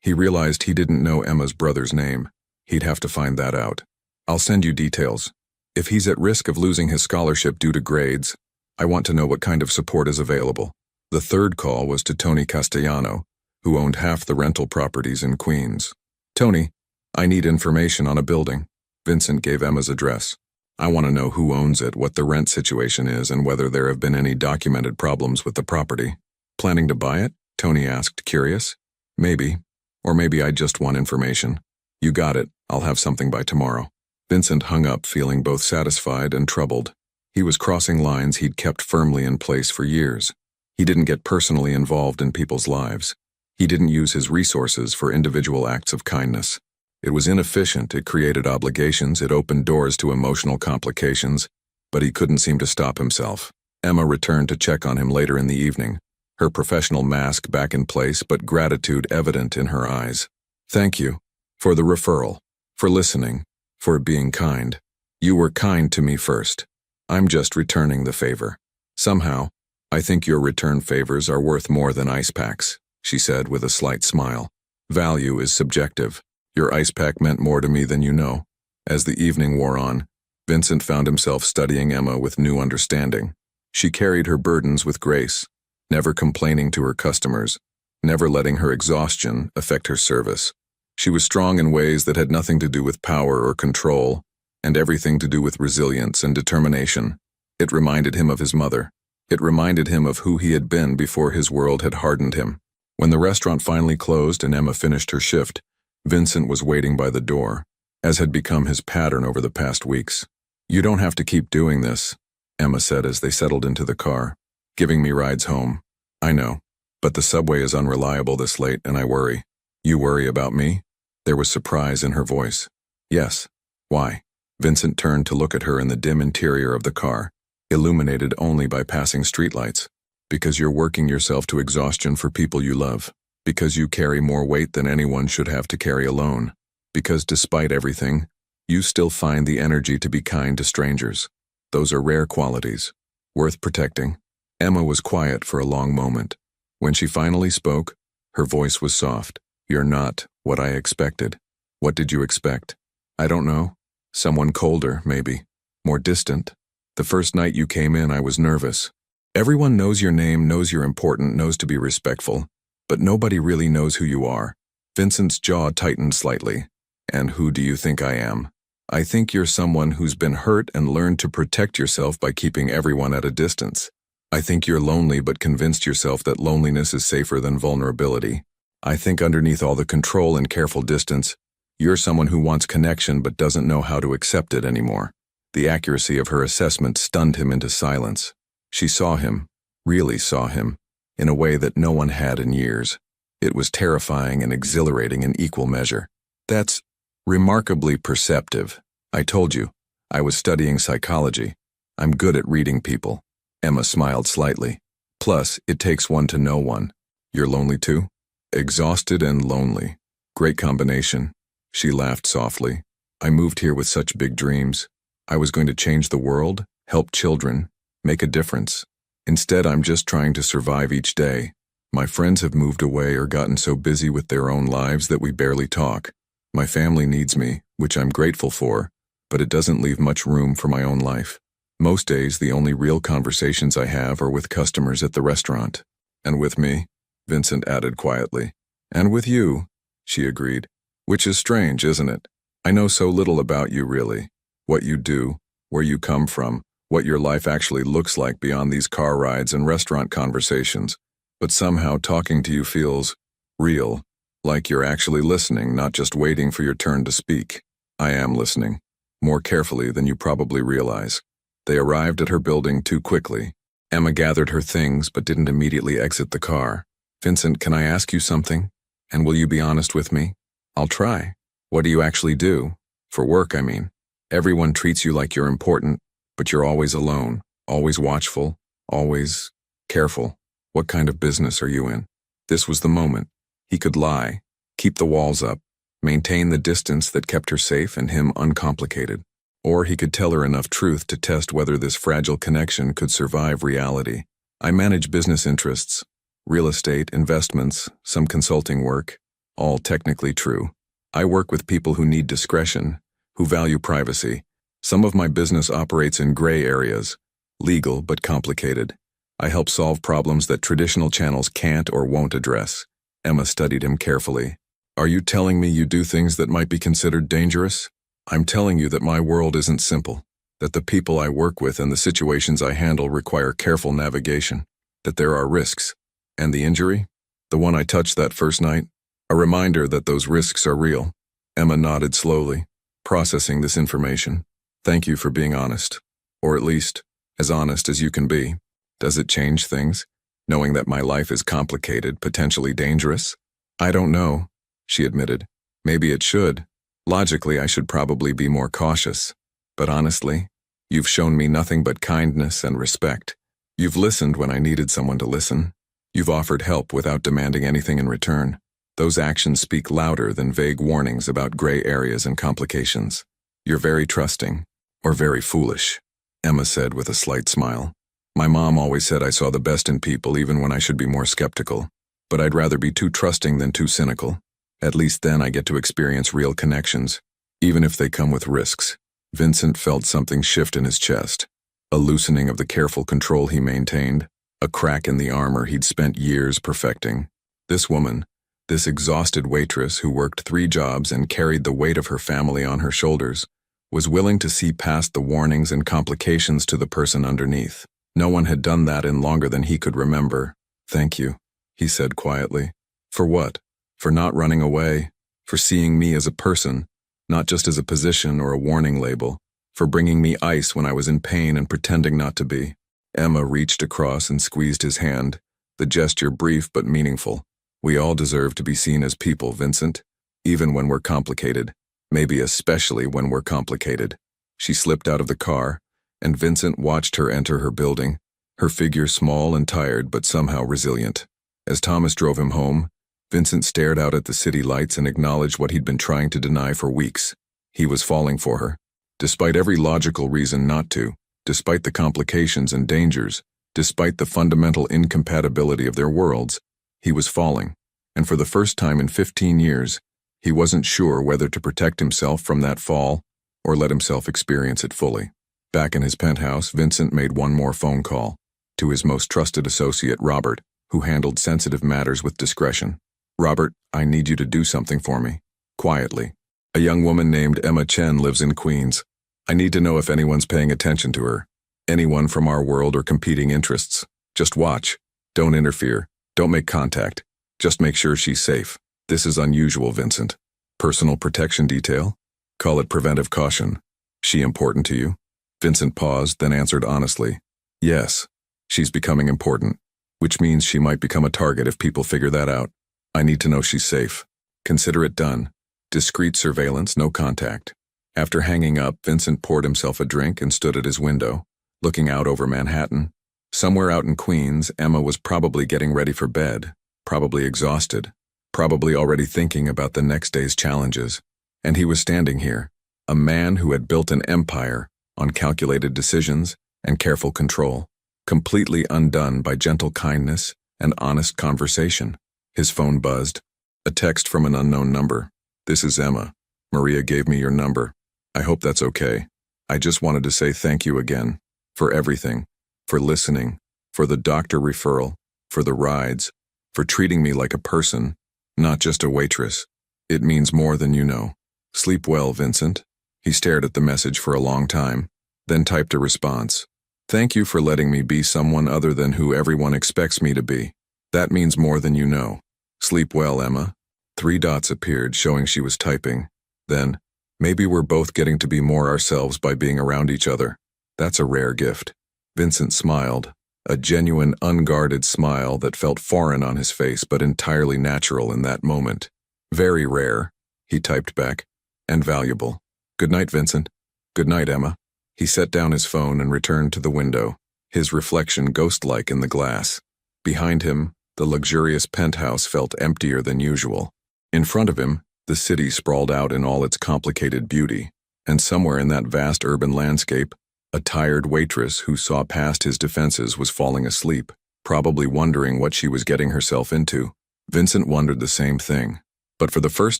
He realized he didn't know Emma's brother's name. He'd have to find that out. I'll send you details. If he's at risk of losing his scholarship due to grades, I want to know what kind of support is available. The third call was to Tony Castellano, who owned half the rental properties in Queens. Tony, I need information on a building. Vincent gave Emma's address. I want to know who owns it, what the rent situation is, and whether there have been any documented problems with the property. Planning to buy it? Tony asked, curious. Maybe. Or maybe I just want information. You got it. I'll have something by tomorrow. Vincent hung up feeling both satisfied and troubled. He was crossing lines he'd kept firmly in place for years. He didn't get personally involved in people's lives. He didn't use his resources for individual acts of kindness. It was inefficient, it created obligations, it opened doors to emotional complications, but he couldn't seem to stop himself. Emma returned to check on him later in the evening, her professional mask back in place but gratitude evident in her eyes. Thank you. For the referral. For listening. For being kind. You were kind to me first. I'm just returning the favor. Somehow, I think your return favors are worth more than ice packs, she said with a slight smile. Value is subjective. Your ice pack meant more to me than you know. As the evening wore on, Vincent found himself studying Emma with new understanding. She carried her burdens with grace, never complaining to her customers, never letting her exhaustion affect her service. She was strong in ways that had nothing to do with power or control, and everything to do with resilience and determination. It reminded him of his mother. It reminded him of who he had been before his world had hardened him. When the restaurant finally closed and Emma finished her shift, Vincent was waiting by the door, as had become his pattern over the past weeks. "You don't have to keep doing this," Emma said as they settled into the car, "giving me rides home. I know, but the subway is unreliable this late and I worry." "You worry about me?" There was surprise in her voice. "Yes. Why?" Vincent turned to look at her in the dim interior of the car, illuminated only by passing streetlights. "Because you're working yourself to exhaustion for people you love. Because you carry more weight than anyone should have to carry alone. Because despite everything, you still find the energy to be kind to strangers. Those are rare qualities, worth protecting." Emma was quiet for a long moment. When she finally spoke, her voice was soft. "You're not what I expected." "What did you expect?" "I don't know. Someone colder, maybe. More distant. The first night you came in, I was nervous. Everyone knows your name, knows you're important, knows to be respectful, but nobody really knows who you are." Vincent's jaw tightened slightly. "And who do you think I am?" "I think you're someone who's been hurt and learned to protect yourself by keeping everyone at a distance. I think you're lonely but convinced yourself that loneliness is safer than vulnerability. I think underneath all the control and careful distance, you're someone who wants connection but doesn't know how to accept it anymore." The accuracy of her assessment stunned him into silence. She saw him, really saw him, in a way that no one had in years. It was terrifying and exhilarating in equal measure. "That's remarkably perceptive. I told you, I was studying psychology. I'm good at reading people." Emma smiled slightly. "Plus, it takes one to know one. You're lonely too?" "Exhausted and lonely. Great combination." She laughed softly. "I moved here with such big dreams. I was going to change the world, help children, make a difference. Instead, I'm just trying to survive each day. My friends have moved away or gotten so busy with their own lives that we barely talk. My family needs me, which I'm grateful for, but it doesn't leave much room for my own life. Most days, the only real conversations I have are with customers at the restaurant." "And with me," Vincent added quietly. "And with you," she agreed. "Which is strange, isn't it? I know so little about you, really. What you do, where you come from, what your life actually looks like beyond these car rides and restaurant conversations. But somehow talking to you feels real, like you're actually listening, not just waiting for your turn to speak." "I am listening, more carefully than you probably realize." They arrived at her building too quickly. Emma gathered her things but didn't immediately exit the car. "Vincent, can I ask you something? And will you be honest with me?" "I'll try." "What do you actually do? For work, I mean. Everyone treats you like you're important, but you're always alone, always watchful, always careful. What kind of business are you in?" This was the moment. He could lie, keep the walls up, maintain the distance that kept her safe and him uncomplicated. Or he could tell her enough truth to test whether this fragile connection could survive reality. "I manage business interests, real estate, investments, some consulting work, all technically true. I work with people who need discretion, who value privacy. Some of my business operates in gray areas, legal but complicated. I help solve problems that traditional channels can't or won't address." Emma studied him carefully. "Are you telling me you do things that might be considered dangerous?" "I'm telling you that my world isn't simple, that the people I work with and the situations I handle require careful navigation, that there are risks. And the injury? The one I touched that first night? A reminder that those risks are real." Emma nodded slowly, processing this information. "Thank you for being honest, or at least, as honest as you can be. Does it change things, knowing that my life is complicated, potentially dangerous?" "I don't know," she admitted. "Maybe it should. Logically, I should probably be more cautious. But honestly, you've shown me nothing but kindness and respect. You've listened when I needed someone to listen. You've offered help without demanding anything in return. Those actions speak louder than vague warnings about gray areas and complications. You're very trusting, or very foolish," Emma said with a slight smile. "My mom always said I saw the best in people even when I should be more skeptical. But I'd rather be too trusting than too cynical. At least then I get to experience real connections, even if they come with risks." Vincent felt something shift in his chest, a loosening of the careful control he maintained, a crack in the armor he'd spent years perfecting. This woman, this exhausted waitress who worked 3 jobs and carried the weight of her family on her shoulders, was willing to see past the warnings and complications to the person underneath. No one had done that in longer than he could remember. "Thank you," he said quietly. "For what? For not running away, for seeing me as a person, not just as a position or a warning label, for bringing me ice when I was in pain and pretending not to be." Emma reached across and squeezed his hand, the gesture brief but meaningful. "We all deserve to be seen as people, Vincent, even when we're complicated, maybe especially when we're complicated." She slipped out of the car, and Vincent watched her enter her building, her figure small and tired but somehow resilient. As Thomas drove him home, Vincent stared out at the city lights and acknowledged what he'd been trying to deny for weeks. He was falling for her. Despite every logical reason not to, despite the complications and dangers, despite the fundamental incompatibility of their worlds, he was falling, and for the first time in 15 years, he wasn't sure whether to protect himself from that fall or let himself experience it fully. Back in his penthouse, Vincent made one more phone call, to his most trusted associate, Robert, who handled sensitive matters with discretion. "Robert, I need you to do something for me." Quietly. "A young woman named Emma Chen lives in Queens. I need to know if anyone's paying attention to her. Anyone from our world or competing interests. Just watch. Don't interfere. Don't make contact. Just make sure she's safe. This is unusual, Vincent. Personal protection detail? Call it preventive caution. She important to you?" Vincent paused, then answered honestly. "Yes. She's becoming important, which means she might become a target if people figure that out. I need to know she's safe. Consider it done. Discreet surveillance, no contact." After hanging up, Vincent poured himself a drink and stood at his window, looking out over Manhattan. Somewhere out in Queens, Emma was probably getting ready for bed, probably exhausted, probably already thinking about the next day's challenges. And he was standing here, a man who had built an empire on calculated decisions and careful control, completely undone by gentle kindness and honest conversation. His phone buzzed. A text from an unknown number. "This is Emma. Maria gave me your number. I hope that's okay. I just wanted to say thank you again. For everything. For listening. For the doctor referral. For the rides. For treating me like a person, not just a waitress. It means more than you know. Sleep well, Vincent." He stared at the message for a long time, then typed a response. "Thank you for letting me be someone other than who everyone expects me to be. That means more than you know. Sleep well, Emma." 3 dots appeared, showing she was typing. Then, "Maybe we're both getting to be more ourselves by being around each other. That's a rare gift." Vincent smiled, a genuine, unguarded smile that felt foreign on his face but entirely natural in that moment. "Very rare," he typed back, "and valuable. Good night, Vincent." "Good night, Emma." He set down his phone and returned to the window, his reflection ghost-like in the glass. Behind him, the luxurious penthouse felt emptier than usual. In front of him, the city sprawled out in all its complicated beauty, and somewhere in that vast urban landscape, a tired waitress who saw past his defenses was falling asleep, probably wondering what she was getting herself into. Vincent wondered the same thing, but for the first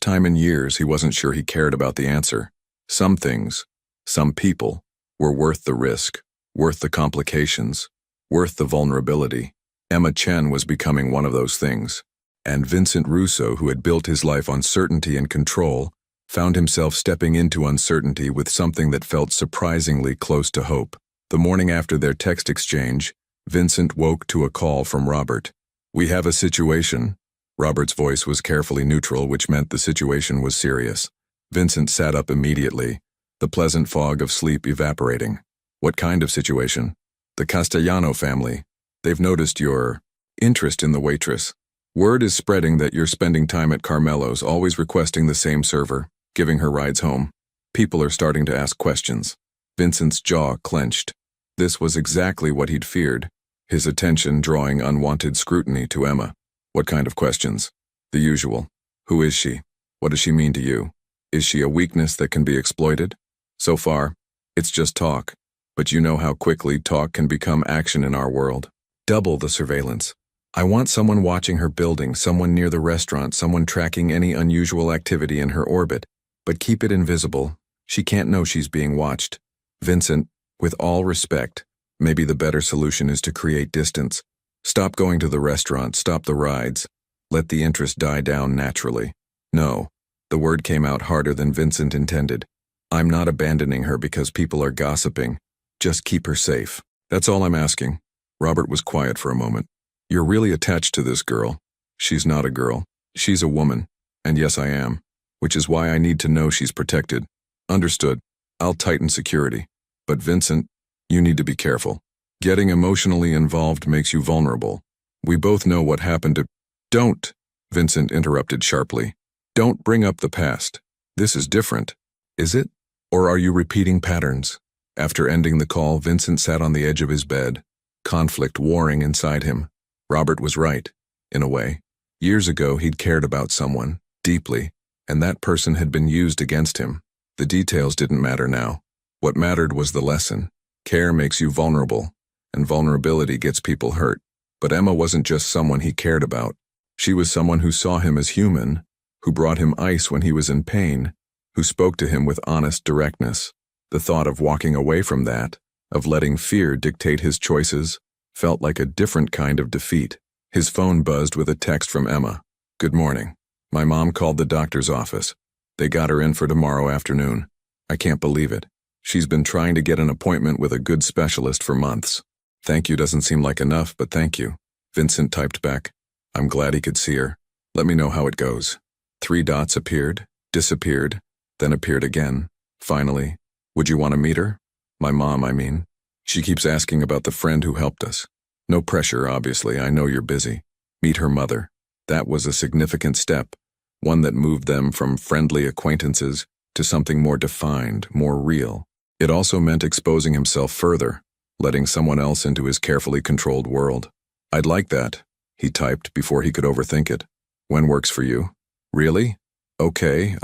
time in years he wasn't sure he cared about the answer. Some things, some people, were worth the risk, worth the complications, worth the vulnerability. Emma Chen was becoming one of those things. And Vincent Russo, who had built his life on certainty and control, found himself stepping into uncertainty with something that felt surprisingly close to hope. The morning after their text exchange, Vincent woke to a call from Robert. "We have a situation." Robert's voice was carefully neutral, which meant the situation was serious. Vincent sat up immediately, the pleasant fog of sleep evaporating. "What kind of situation?" "The Castellano family. They've noticed your interest in the waitress. Word is spreading that you're spending time at Carmelo's, always requesting the same server, giving her rides home. People are starting to ask questions." Vincent's jaw clenched. This was exactly what he'd feared, his attention drawing unwanted scrutiny to Emma. "What kind of questions?" "The usual. Who is she? What does she mean to you? Is she a weakness that can be exploited?" "So far, it's just talk. But you know how quickly talk can become action in our world. Double the surveillance. I want someone watching her building, someone near the restaurant, someone tracking any unusual activity in her orbit, but keep it invisible. She can't know she's being watched. Vincent, with all respect, maybe the better solution is to create distance. Stop going to the restaurant, stop the rides. Let the interest die down naturally. No. The word came out harder than Vincent intended. I'm not abandoning her because people are gossiping. Just keep her safe. That's all I'm asking. Robert was quiet for a moment. You're really attached to this girl. She's not a girl. She's a woman. And yes, I am. Which is why I need to know she's protected. Understood. I'll tighten security. But Vincent, you need to be careful. Getting emotionally involved makes you vulnerable. We both know what happened to— Don't, Vincent interrupted sharply. Don't bring up the past. This is different. Is it? Or are you repeating patterns? After ending the call, Vincent sat on the edge of his bed, conflict warring inside him. Robert was right, in a way. Years ago, he'd cared about someone, deeply, and that person had been used against him. The details didn't matter now. What mattered was the lesson. Care makes you vulnerable, and vulnerability gets people hurt. But Emma wasn't just someone he cared about. She was someone who saw him as human, who brought him ice when he was in pain, who spoke to him with honest directness. The thought of walking away from that, of letting fear dictate his choices, felt like a different kind of defeat. His phone buzzed with a text from Emma. Good morning. My mom called the doctor's office. They got her in for tomorrow afternoon. I can't believe it. She's been trying to get an appointment with a good specialist for months. Thank you doesn't seem like enough, but thank you. Vincent typed back. I'm glad he could see her. Let me know how it goes. 3 dots appeared, disappeared, then appeared again. Finally, would you want to meet her? My mom, I mean. She keeps asking about the friend who helped us. No pressure, obviously, I know you're busy. Meet her mother. That was a significant step, one that moved them from friendly acquaintances to something more defined, more real. It also meant exposing himself further, letting someone else into his carefully controlled world. I'd like that, he typed before he could overthink it. When works for you? Really? Okay,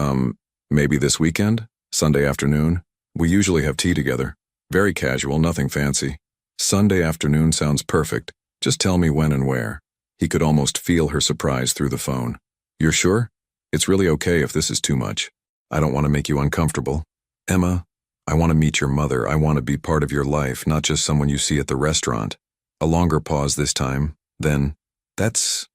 maybe this weekend? Sunday afternoon? We usually have tea together. Very casual, nothing fancy. Sunday afternoon sounds perfect. Just tell me when and where. He could almost feel her surprise through the phone. You're sure? It's really okay if this is too much. I don't want to make you uncomfortable. Emma, I want to meet your mother. I want to be part of your life, not just someone you see at the restaurant. A longer pause this time. Then, that's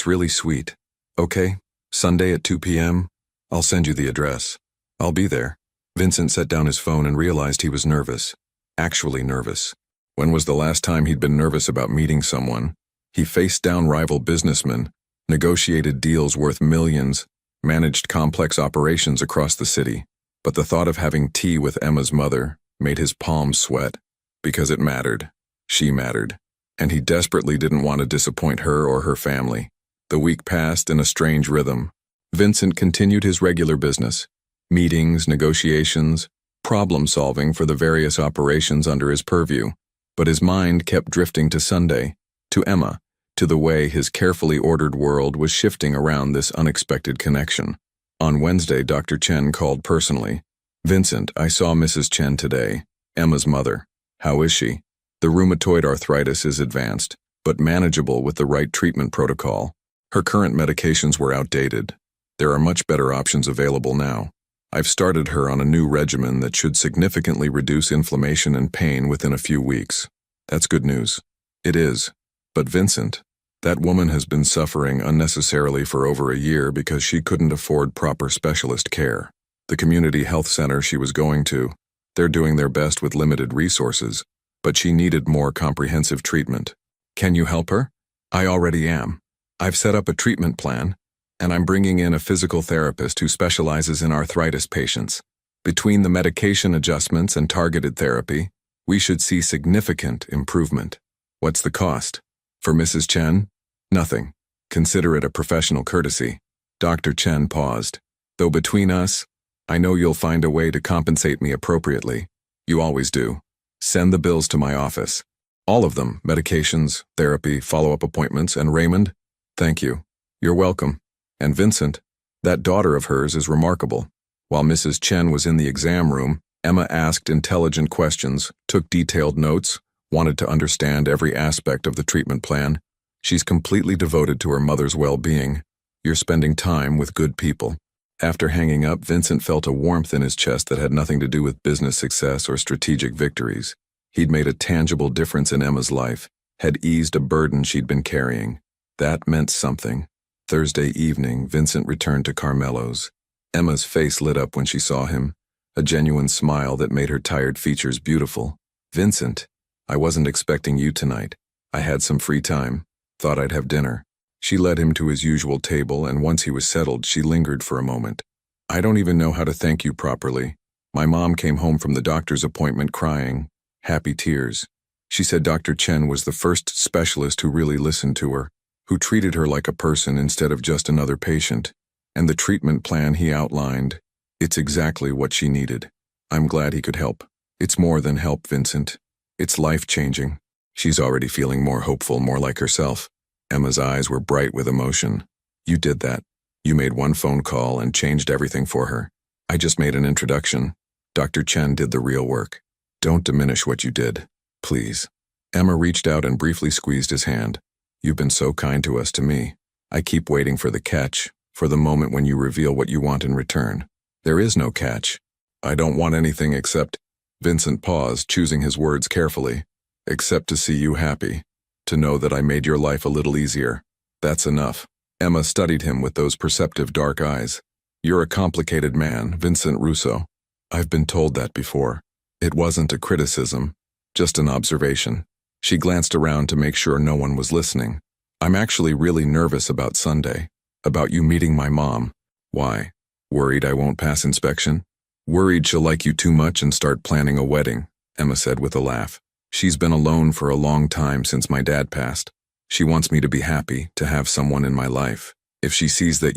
really sweet. Okay, Sunday at 2 p.m. I'll send you the address. I'll be there. Vincent set down his phone and realized he was nervous. Actually nervous. When was the last time he'd been nervous about meeting someone? He faced down rival businessmen, negotiated deals worth millions, managed complex operations across the city. But the thought of having tea with Emma's mother made his palms sweat. Because it mattered. She mattered. And he desperately didn't want to disappoint her or her family. The week passed in a strange rhythm. Vincent continued his regular business. Meetings, negotiations, problem-solving for the various operations under his purview. But his mind kept drifting to Sunday, to Emma, to the way his carefully ordered world was shifting around this unexpected connection. On Wednesday, Dr. Chen called personally. Vincent, I saw Mrs. Chen today, Emma's mother. How is she? The rheumatoid arthritis is advanced, but manageable with the right treatment protocol. Her current medications were outdated. There are much better options available now. I've started her on a new regimen that should significantly reduce inflammation and pain within a few weeks. That's good news. It is. But Vincent, that woman has been suffering unnecessarily for over a year because she couldn't afford proper specialist care. The community health center she was going to, they're doing their best with limited resources, but she needed more comprehensive treatment. Can you help her? I already am. I've set up a treatment plan, and I'm bringing in a physical therapist who specializes in arthritis patients. Between the medication adjustments and targeted therapy, we should see significant improvement. What's the cost? For Mrs. Chen? Nothing. Consider it a professional courtesy. Dr. Chen paused. Though between us, I know you'll find a way to compensate me appropriately. You always do. Send the bills to my office. All of them, medications, therapy, follow-up appointments, and Raymond? Thank you. You're welcome. And Vincent, that daughter of hers is remarkable. While Mrs. Chen was in the exam room, Emma asked intelligent questions, took detailed notes, wanted to understand every aspect of the treatment plan. She's completely devoted to her mother's well-being. You're spending time with good people. After hanging up, Vincent felt a warmth in his chest that had nothing to do with business success or strategic victories. He'd made a tangible difference in Emma's life, had eased a burden she'd been carrying. That meant something. Thursday evening, Vincent returned to Carmelo's. Emma's face lit up when she saw him, a genuine smile that made her tired features beautiful. "Vincent, I wasn't expecting you tonight. I had some free time. Thought I'd have dinner." She led him to his usual table, and once he was settled, she lingered for a moment. "I don't even know how to thank you properly. My mom came home from the doctor's appointment crying, happy tears. She said Dr. Chen was the first specialist who really listened to her, who treated her like a person instead of just another patient. And the treatment plan he outlined, it's exactly what she needed. I'm glad he could help. It's more than help, Vincent. It's life-changing." She's already feeling more hopeful, more like herself. Emma's eyes were bright with emotion. "You did that. You made one phone call and changed everything for her. I just made an introduction. Dr. Chen did the real work. Don't diminish what you did, please." Emma reached out and briefly squeezed his hand. "You've been so kind to us, to me. I keep waiting for the catch, for the moment when you reveal what you want in return. There is no catch. I don't want anything except—" Vincent paused, choosing his words carefully. "Except to see you happy. To know that I made your life a little easier. That's enough." Emma studied him with those perceptive dark eyes. "You're a complicated man, Vincent Russo. I've been told that before. It wasn't a criticism, just an observation." She glanced around to make sure no one was listening. "I'm actually really nervous about Sunday, about you meeting my mom." "Why? Worried I won't pass inspection?" "Worried she'll like you too much and start planning a wedding," Emma said with a laugh. "She's been alone for a long time since my dad passed. She wants me to be happy, to have someone in my life. If she sees that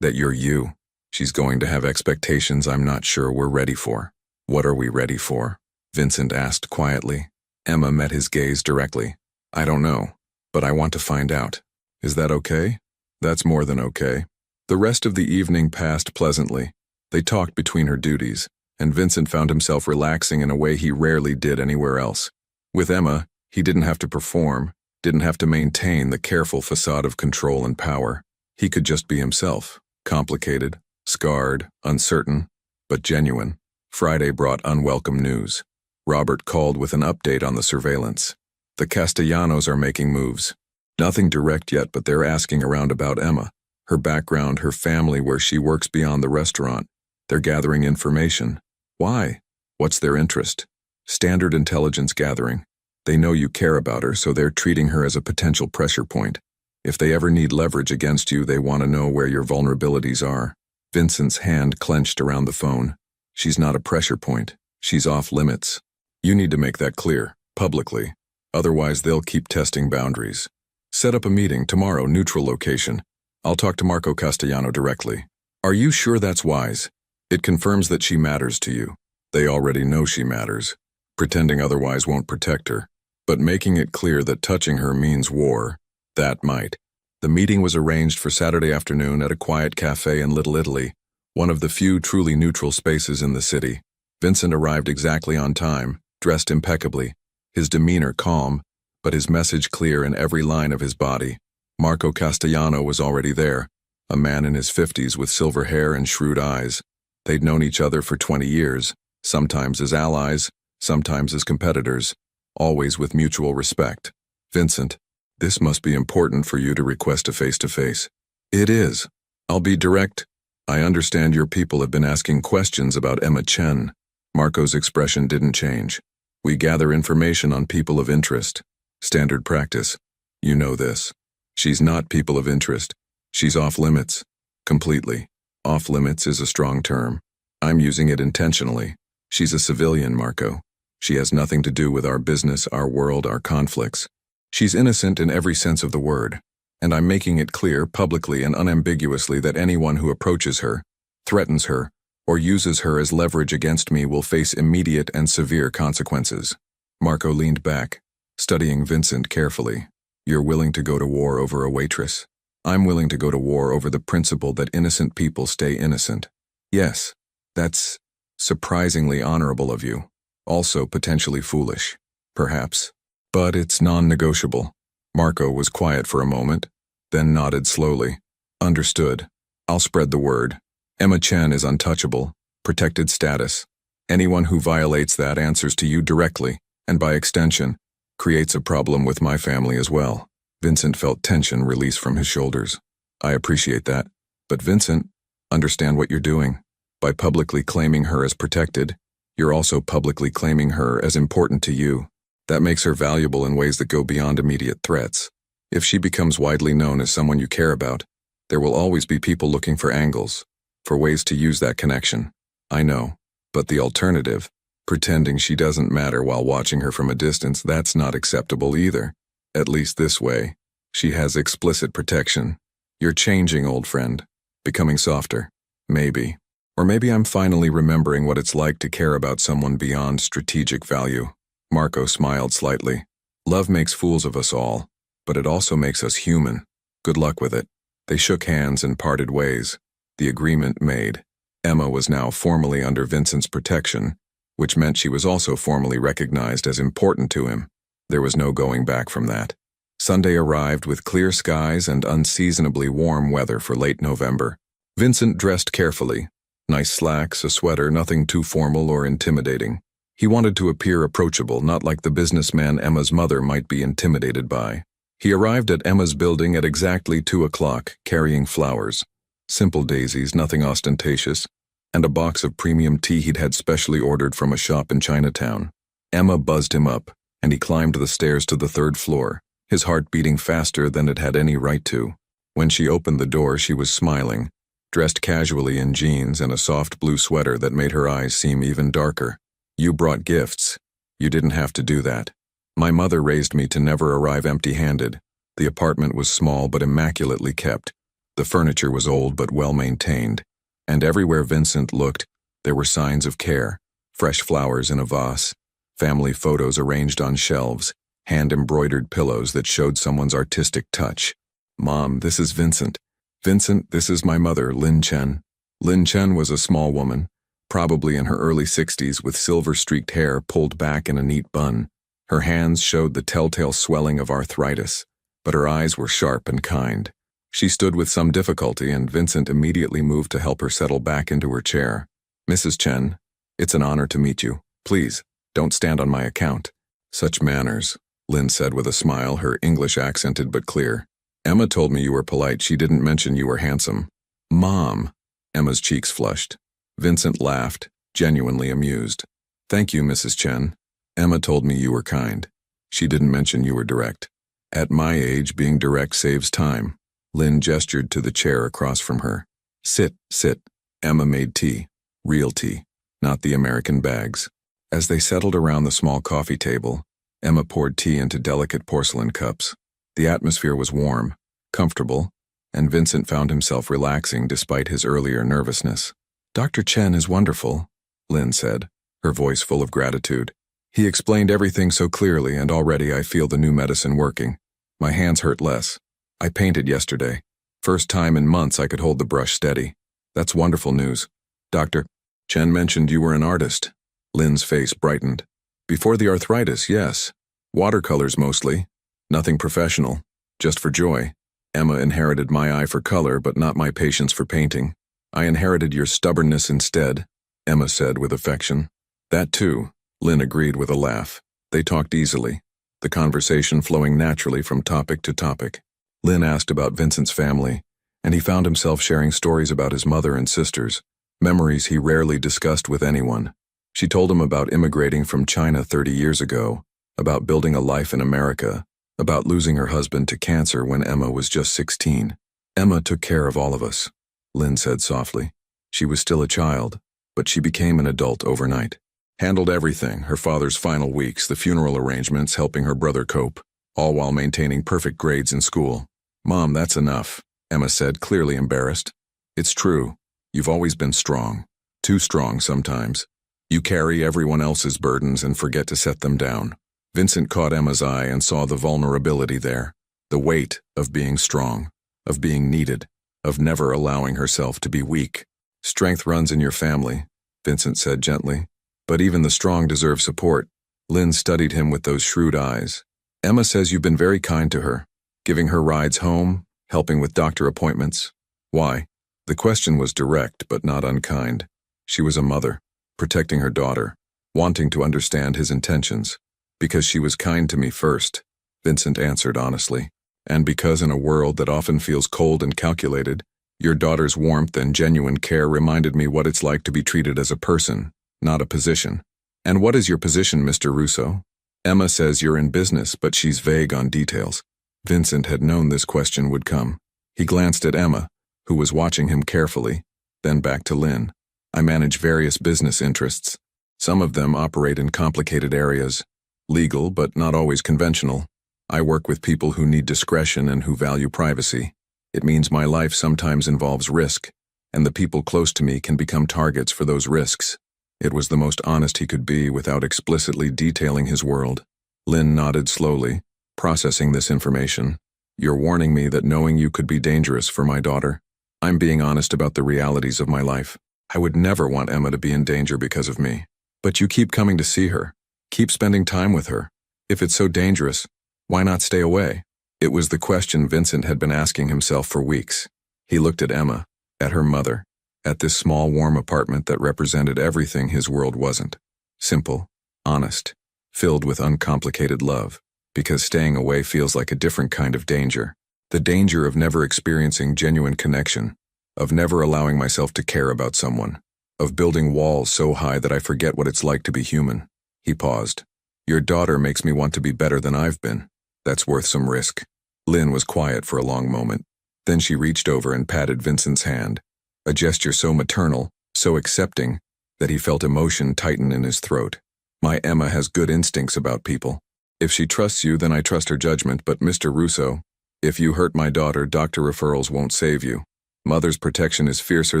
that you're you, she's going to have expectations I'm not sure we're ready for." "What are we ready for?" Vincent asked quietly. Emma met his gaze directly. "I don't know, but I want to find out. Is that okay?" "That's more than okay." The rest of the evening passed pleasantly. They talked between her duties, and Vincent found himself relaxing in a way he rarely did anywhere else. With Emma, he didn't have to perform, didn't have to maintain the careful facade of control and power. He could just be himself, complicated, scarred, uncertain, but genuine. Friday brought unwelcome news. Robert called with an update on the surveillance. "The Castellanos are making moves. Nothing direct yet, but they're asking around about Emma, her background, her family, where she works beyond the restaurant. They're gathering information." "Why? What's their interest?" "Standard intelligence gathering. They know you care about her, so they're treating her as a potential pressure point. If they ever need leverage against you, they want to know where your vulnerabilities are." Vincent's hand clenched around the phone. "She's not a pressure point. She's off limits. You need to make that clear, publicly. Otherwise, they'll keep testing boundaries. Set up a meeting tomorrow, neutral location. I'll talk to Marco Castellano directly." "Are you sure that's wise?" "It confirms that she matters to you. They already know she matters. Pretending otherwise won't protect her. But making it clear that touching her means war, that might." The meeting was arranged for Saturday afternoon at a quiet cafe in Little Italy, one of the few truly neutral spaces in the city. Vincent arrived exactly on time, dressed impeccably, his demeanor calm, but his message clear in every line of his body. Marco Castellano was already there, a man in his 50s with silver hair and shrewd eyes. They'd known each other for 20 years, sometimes as allies, sometimes as competitors, always with mutual respect. "Vincent, this must be important for you to request a face-to-face." "It is. I'll be direct. I understand your people have been asking questions about Emma Chen." Marco's expression didn't change. "We gather information on people of interest. Standard practice. You know this. She's not people of interest. She's off-limits. Completely. Off-limits is a strong term. I'm using it intentionally. She's a civilian, Marco. She has nothing to do with our business, our world, our conflicts. She's innocent in every sense of the word, and I'm making it clear publicly and unambiguously that anyone who approaches her, threatens her, or uses her as leverage against me will face immediate and severe consequences." Marco leaned back, studying Vincent carefully. "You're willing to go to war over a waitress? I'm willing to go to war over the principle that innocent people stay innocent." "Yes, that's surprisingly honorable of you. Also potentially foolish, perhaps. But it's non-negotiable." Marco was quiet for a moment, then nodded slowly. "Understood. I'll spread the word. Emma Chen is untouchable, protected status. Anyone who violates that answers to you directly, and by extension, creates a problem with my family as well. Vincent felt tension release from his shoulders. I appreciate that. But Vincent, understand what you're doing. By publicly claiming her as protected, you're also publicly claiming her as important to you. That makes her valuable in ways that go beyond immediate threats. If she becomes widely known as someone you care about, there will always be people looking for angles, for ways to use that connection. I know. But the alternative, pretending she doesn't matter while watching her from a distance, that's not acceptable either. At least this way, she has explicit protection. You're changing, old friend. Becoming softer. Maybe. Or maybe I'm finally remembering what it's like to care about someone beyond strategic value. Marco smiled slightly. Love makes fools of us all, but it also makes us human. Good luck with it. They shook hands and parted ways. The agreement made. Emma was now formally under Vincent's protection, which meant she was also formally recognized as important to him. There was no going back from that. Sunday arrived with clear skies and unseasonably warm weather for late November. Vincent dressed carefully. Nice slacks, a sweater, nothing too formal or intimidating. He wanted to appear approachable, not like the businessman Emma's mother might be intimidated by. He arrived at Emma's building at exactly 2 o'clock, carrying flowers. Simple daisies, nothing ostentatious, and a box of premium tea he'd had specially ordered from a shop in Chinatown. Emma buzzed him up, and he climbed the stairs to the 3rd floor, his heart beating faster than it had any right to. When she opened the door, she was smiling, dressed casually in jeans and a soft blue sweater that made her eyes seem even darker. You brought gifts. You didn't have to do that. My mother raised me to never arrive empty-handed. The apartment was small but immaculately kept. The furniture was old but well-maintained. And everywhere Vincent looked, there were signs of care. Fresh flowers in a vase, family photos arranged on shelves, hand-embroidered pillows that showed someone's artistic touch. Mom, this is Vincent. Vincent, this is my mother, Lin Chen. Lin Chen was a small woman, probably in her early 60s, with silver-streaked hair pulled back in a neat bun. Her hands showed the telltale swelling of arthritis, but her eyes were sharp and kind. She stood with some difficulty, and Vincent immediately moved to help her settle back into her chair. Mrs. Chen, it's an honor to meet you. Please, don't stand on my account. Such manners, Lin said with a smile, her English accented but clear. Emma told me you were polite. She didn't mention you were handsome. Mom. Emma's cheeks flushed. Vincent laughed, genuinely amused. Thank you, Mrs. Chen. Emma told me you were kind. She didn't mention you were direct. At my age, being direct saves time. Lin gestured to the chair across from her. Sit, sit. Emma made tea. Real tea, not the American bags. As they settled around the small coffee table, Emma poured tea into delicate porcelain cups. The atmosphere was warm, comfortable, and Vincent found himself relaxing despite his earlier nervousness. Dr. Chen is wonderful, Lin said, her voice full of gratitude. He explained everything so clearly, and already I feel the new medicine working. My hands hurt less. I painted yesterday. First time in months I could hold the brush steady. That's wonderful news. Dr. Chen mentioned you were an artist. Lin's face brightened. Before the arthritis, yes. Watercolors mostly. Nothing professional. Just for joy. Emma inherited my eye for color, but not my patience for painting. I inherited your stubbornness instead, Emma said with affection. That too, Lin agreed with a laugh. They talked easily, the conversation flowing naturally from topic to topic. Lin asked about Vincent's family, and he found himself sharing stories about his mother and sisters, memories he rarely discussed with anyone. She told him about immigrating from China 30 years ago, about building a life in America, about losing her husband to cancer when Emma was just 16. Emma took care of all of us, Lin said softly. She was still a child, but she became an adult overnight. Handled everything, her father's final weeks, the funeral arrangements, helping her brother cope, all while maintaining perfect grades in school. Mom, that's enough, Emma said, clearly embarrassed. It's true. You've always been strong. Too strong sometimes. You carry everyone else's burdens and forget to set them down. Vincent caught Emma's eye and saw the vulnerability there, the weight of being strong, of being needed, of never allowing herself to be weak. Strength runs in your family, Vincent said gently. But even the strong deserve support. Lin studied him with those shrewd eyes. Emma says you've been very kind to her, giving her rides home, helping with doctor appointments. Why? The question was direct but not unkind. She was a mother, protecting her daughter, wanting to understand his intentions. Because she was kind to me first, Vincent answered honestly. And because in a world that often feels cold and calculated, your daughter's warmth and genuine care reminded me what it's like to be treated as a person, not a position. And what is your position, Mr. Russo? Emma says you're in business, but she's vague on details. Vincent had known this question would come. He glanced at Emma, who was watching him carefully, then back to Lynn. I manage various business interests. Some of them operate in complicated areas, legal but not always conventional. I work with people who need discretion and who value privacy. It means my life sometimes involves risk, and the people close to me can become targets for those risks. It was the most honest he could be without explicitly detailing his world. Lynn nodded slowly, processing this information. You're warning me that knowing you could be dangerous for my daughter. I'm being honest about the realities of my life. I would never want Emma to be in danger because of me. But you keep coming to see her. Keep spending time with her. If it's so dangerous, why not stay away? It was the question Vincent had been asking himself for weeks. He looked at Emma, at her mother, at this small warm apartment that represented everything his world wasn't. Simple, honest, filled with uncomplicated love. Because staying away feels like a different kind of danger. The danger of never experiencing genuine connection, of never allowing myself to care about someone, of building walls so high that I forget what it's like to be human. He paused. Your daughter makes me want to be better than I've been. That's worth some risk. Lynn was quiet for a long moment. Then she reached over and patted Vincent's hand, a gesture so maternal, so accepting, that he felt emotion tighten in his throat. My Emma has good instincts about people. If she trusts you, then I trust her judgment, but Mr. Russo, if you hurt my daughter, doctor referrals won't save you. Mother's protection is fiercer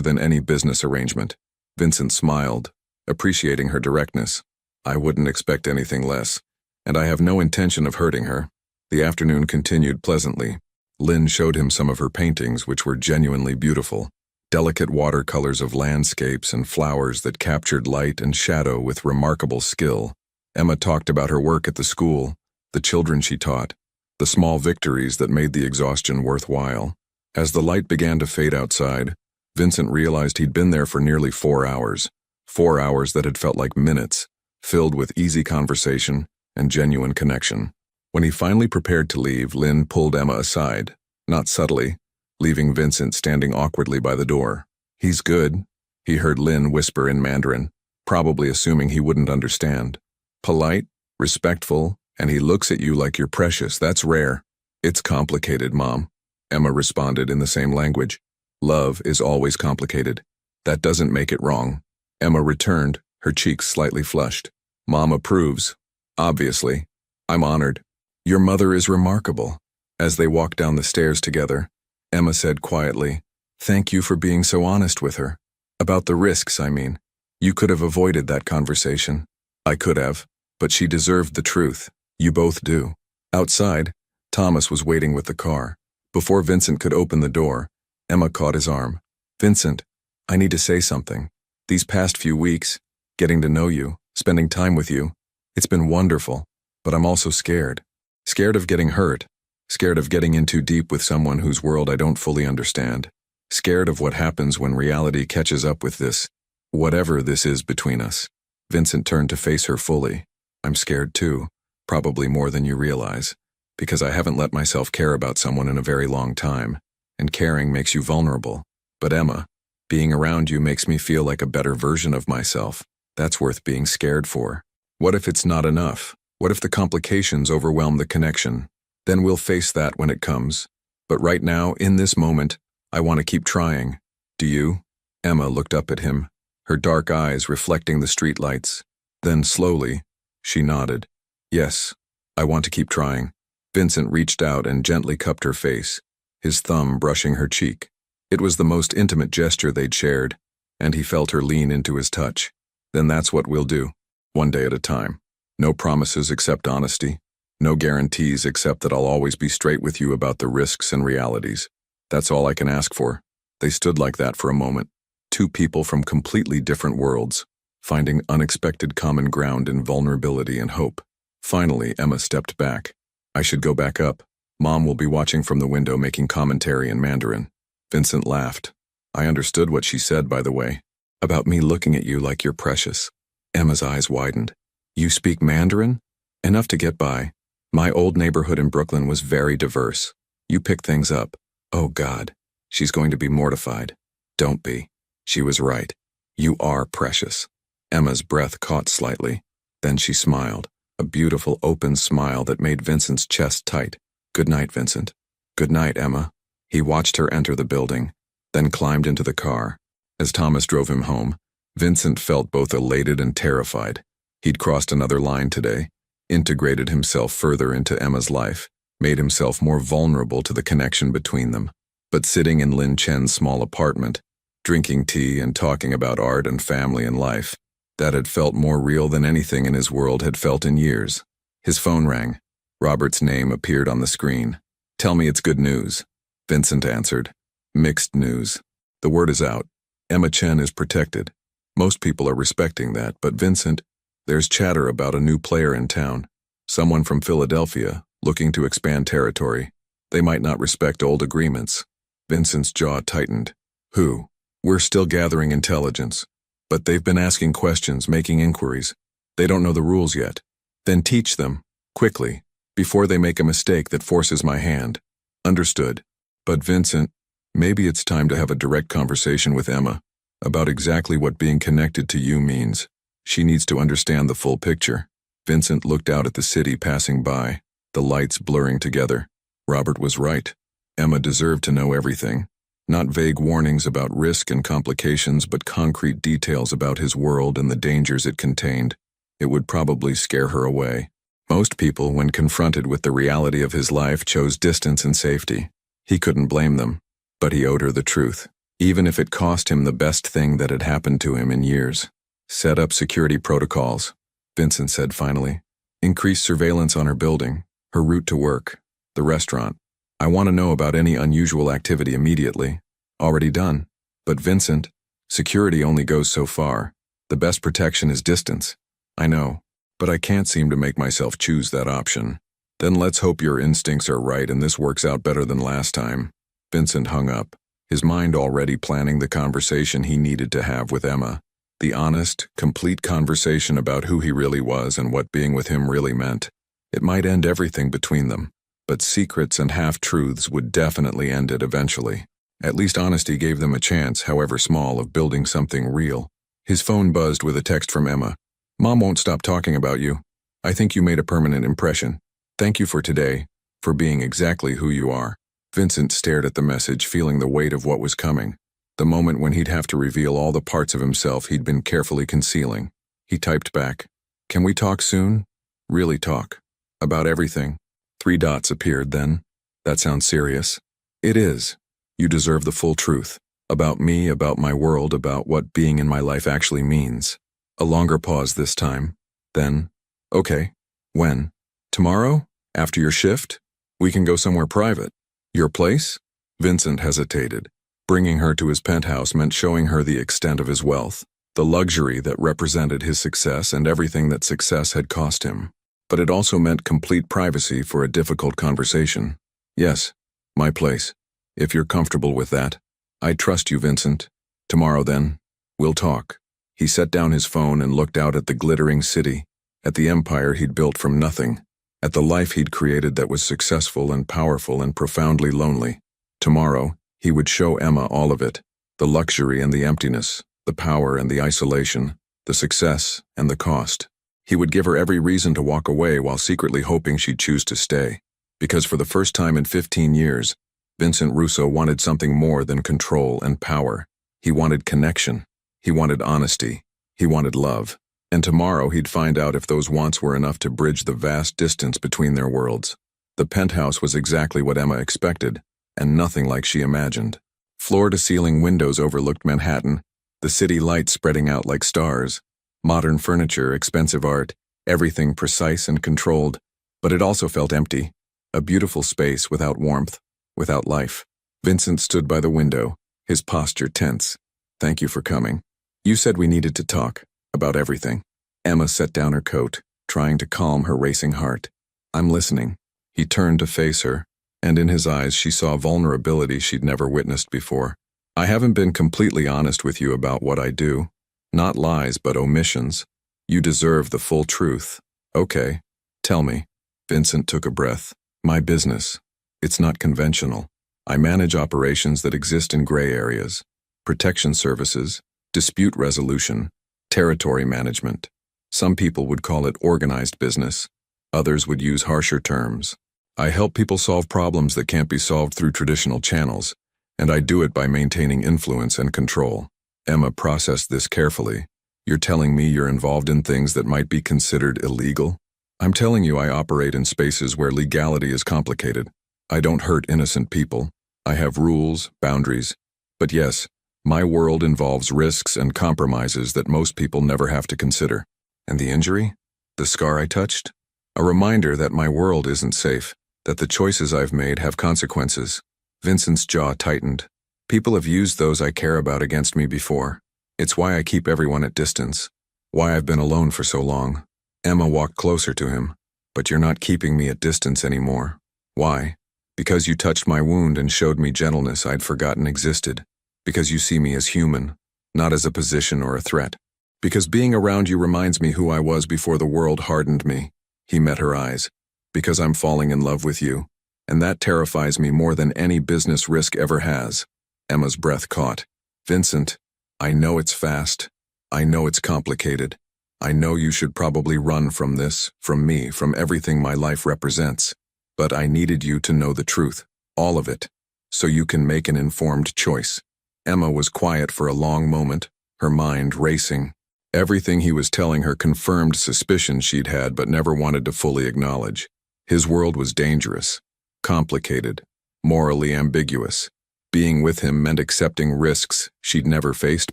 than any business arrangement. Vincent smiled, appreciating her directness. I wouldn't expect anything less, and I have no intention of hurting her. The afternoon continued pleasantly. Lynn showed him some of her paintings, which were genuinely beautiful. Delicate watercolors of landscapes and flowers that captured light and shadow with remarkable skill. Emma talked about her work at the school, the children she taught, the small victories that made the exhaustion worthwhile. As the light began to fade outside, Vincent realized he'd been there for nearly 4 hours. 4 hours that had felt like minutes, filled with easy conversation and genuine connection. When he finally prepared to leave, Lynn pulled Emma aside, not subtly, leaving Vincent standing awkwardly by the door. He's good, he heard Lynn whisper in Mandarin, probably assuming he wouldn't understand. Polite, respectful, and he looks at you like you're precious. That's rare. It's complicated, Mom, Emma responded in the same language. Love is always complicated. That doesn't make it wrong. Emma returned, her cheeks slightly flushed. Mom approves. Obviously. I'm honored. Your mother is remarkable. As they walked down the stairs together, Emma said quietly, Thank you for being so honest with her. About the risks, I mean. You could have avoided that conversation. I could have, but she deserved the truth. You both do. Outside, Thomas was waiting with the car. Before Vincent could open the door, Emma caught his arm. Vincent, I need to say something. These past few weeks, getting to know you, spending time with you, it's been wonderful, but I'm also scared. Scared of getting hurt. Scared of getting in too deep with someone whose world I don't fully understand. Scared of what happens when reality catches up with this, whatever this is between us. Vincent turned to face her fully. I'm scared too, probably more than you realize, because I haven't let myself care about someone in a very long time, and caring makes you vulnerable. But Emma, being around you makes me feel like a better version of myself. That's worth being scared for. What if it's not enough? What if the complications overwhelm the connection? Then we'll face that when it comes. But right now, in this moment, I want to keep trying. Do you? Emma looked up at him, her dark eyes reflecting the streetlights. Then slowly, she nodded. Yes, I want to keep trying. Vincent reached out and gently cupped her face, his thumb brushing her cheek. It was the most intimate gesture they'd shared, and he felt her lean into his touch. Then that's what we'll do, one day at a time. No promises except honesty. No guarantees except that I'll always be straight with you about the risks and realities. That's all I can ask for. They stood like that for a moment. Two people from completely different worlds, finding unexpected common ground in vulnerability and hope. Finally, Emma stepped back. I should go back up. Mom will be watching from the window making commentary in Mandarin. Vincent laughed. I understood what she said, by the way. About me looking at you like you're precious. Emma's eyes widened. You speak Mandarin? Enough to get by. My old neighborhood in Brooklyn was very diverse. You pick things up. Oh God. She's going to be mortified. Don't be. She was right. You are precious. Emma's breath caught slightly. Then she smiled, a beautiful open smile that made Vincent's chest tight. Good night, Vincent. Good night, Emma. He watched her enter the building, then climbed into the car. As Thomas drove him home, Vincent felt both elated and terrified. He'd crossed another line today, integrated himself further into Emma's life, made himself more vulnerable to the connection between them. But sitting in Lin Chen's small apartment, drinking tea and talking about art and family and life, that had felt more real than anything in his world had felt in years. His phone rang. Robert's name appeared on the screen. Tell me it's good news. Vincent answered. Mixed news. The word is out. Emma Chen is protected. Most people are respecting that, but Vincent, there's chatter about a new player in town. Someone from Philadelphia, looking to expand territory. They might not respect old agreements. Vincent's jaw tightened. Who? We're still gathering intelligence. But they've been asking questions, making inquiries. They don't know the rules yet. Then teach them, quickly, before they make a mistake that forces my hand. Understood. But Vincent, maybe it's time to have a direct conversation with Emma about exactly what being connected to you means. She needs to understand the full picture. Vincent looked out at the city passing by, the lights blurring together. Robert was right. Emma deserved to know everything. Not vague warnings about risk and complications, but concrete details about his world and the dangers it contained. It would probably scare her away. Most people, when confronted with the reality of his life, chose distance and safety. He couldn't blame them, but he owed her the truth, even if it cost him the best thing that had happened to him in years. Set up security protocols, Vincent said finally. Increase surveillance on her building, her route to work, the restaurant. I want to know about any unusual activity immediately. Already done. But Vincent, security only goes so far. The best protection is distance. I know, but I can't seem to make myself choose that option. Then let's hope your instincts are right and this works out better than last time. Vincent hung up, his mind already planning the conversation he needed to have with Emma. The honest, complete conversation about who he really was and what being with him really meant. It might end everything between them. But secrets and half-truths would definitely end it eventually. At least honesty gave them a chance, however small, of building something real. His phone buzzed with a text from Emma. Mom won't stop talking about you. I think you made a permanent impression. Thank you for today, for being exactly who you are. Vincent stared at the message, feeling the weight of what was coming. The moment when he'd have to reveal all the parts of himself he'd been carefully concealing. He typed back. Can we talk soon? Really talk. About everything. 3 dots appeared then. That sounds serious. It is. You deserve the full truth. About me, about my world, about what being in my life actually means. A longer pause this time. Then, okay. When? Tomorrow? After your shift? We can go somewhere private. Your place? Vincent hesitated. Bringing her to his penthouse meant showing her the extent of his wealth, the luxury that represented his success and everything that success had cost him. But it also meant complete privacy for a difficult conversation. Yes, my place. If you're comfortable with that. I trust you, Vincent. Tomorrow then, we'll talk. He set down his phone and looked out at the glittering city, at the empire he'd built from nothing, at the life he'd created that was successful and powerful and profoundly lonely. Tomorrow, he would show Emma all of it, the luxury and the emptiness, the power and the isolation, the success and the cost. He would give her every reason to walk away while secretly hoping she'd choose to stay. Because for the first time in 15 years, Vincent Russo wanted something more than control and power. He wanted connection. He wanted honesty. He wanted love. And tomorrow he'd find out if those wants were enough to bridge the vast distance between their worlds. The penthouse was exactly what Emma expected, and nothing like she imagined. Floor-to-ceiling windows overlooked Manhattan, the city lights spreading out like stars. Modern furniture, expensive art, everything precise and controlled, but it also felt empty. A beautiful space without warmth, without life. Vincent stood by the window, his posture tense. Thank you for coming. You said we needed to talk, about everything. Emma set down her coat, trying to calm her racing heart. I'm listening. He turned to face her, and in his eyes she saw vulnerability she'd never witnessed before. I haven't been completely honest with you about what I do. Not lies, but omissions. You deserve the full truth. Okay, tell me. Vincent took a breath. My business. It's not conventional. I manage operations that exist in gray areas. Protection services, dispute resolution, territory management. Some people would call it organized business. Others would use harsher terms. I help people solve problems that can't be solved through traditional channels, and I do it by maintaining influence and control. Emma processed this carefully. You're telling me you're involved in things that might be considered illegal? I'm telling you I operate in spaces where legality is complicated. I don't hurt innocent people. I have rules, boundaries. But yes, my world involves risks and compromises that most people never have to consider. And the injury? The scar I touched? A reminder that my world isn't safe, that the choices I've made have consequences. Vincent's jaw tightened. People have used those I care about against me before. It's why I keep everyone at distance. Why I've been alone for so long. Emma walked closer to him. But you're not keeping me at distance anymore. Why? Because you touched my wound and showed me gentleness I'd forgotten existed. Because you see me as human, not as a position or a threat. Because being around you reminds me who I was before the world hardened me. He met her eyes. Because I'm falling in love with you. And that terrifies me more than any business risk ever has. Emma's breath caught. Vincent, I know it's fast. I know it's complicated. I know you should probably run from this, from me, from everything my life represents. But I needed you to know the truth, all of it, so you can make an informed choice. Emma was quiet for a long moment, her mind racing. Everything he was telling her confirmed suspicions she'd had but never wanted to fully acknowledge. His world was dangerous, complicated, morally ambiguous. Being with him meant accepting risks she'd never faced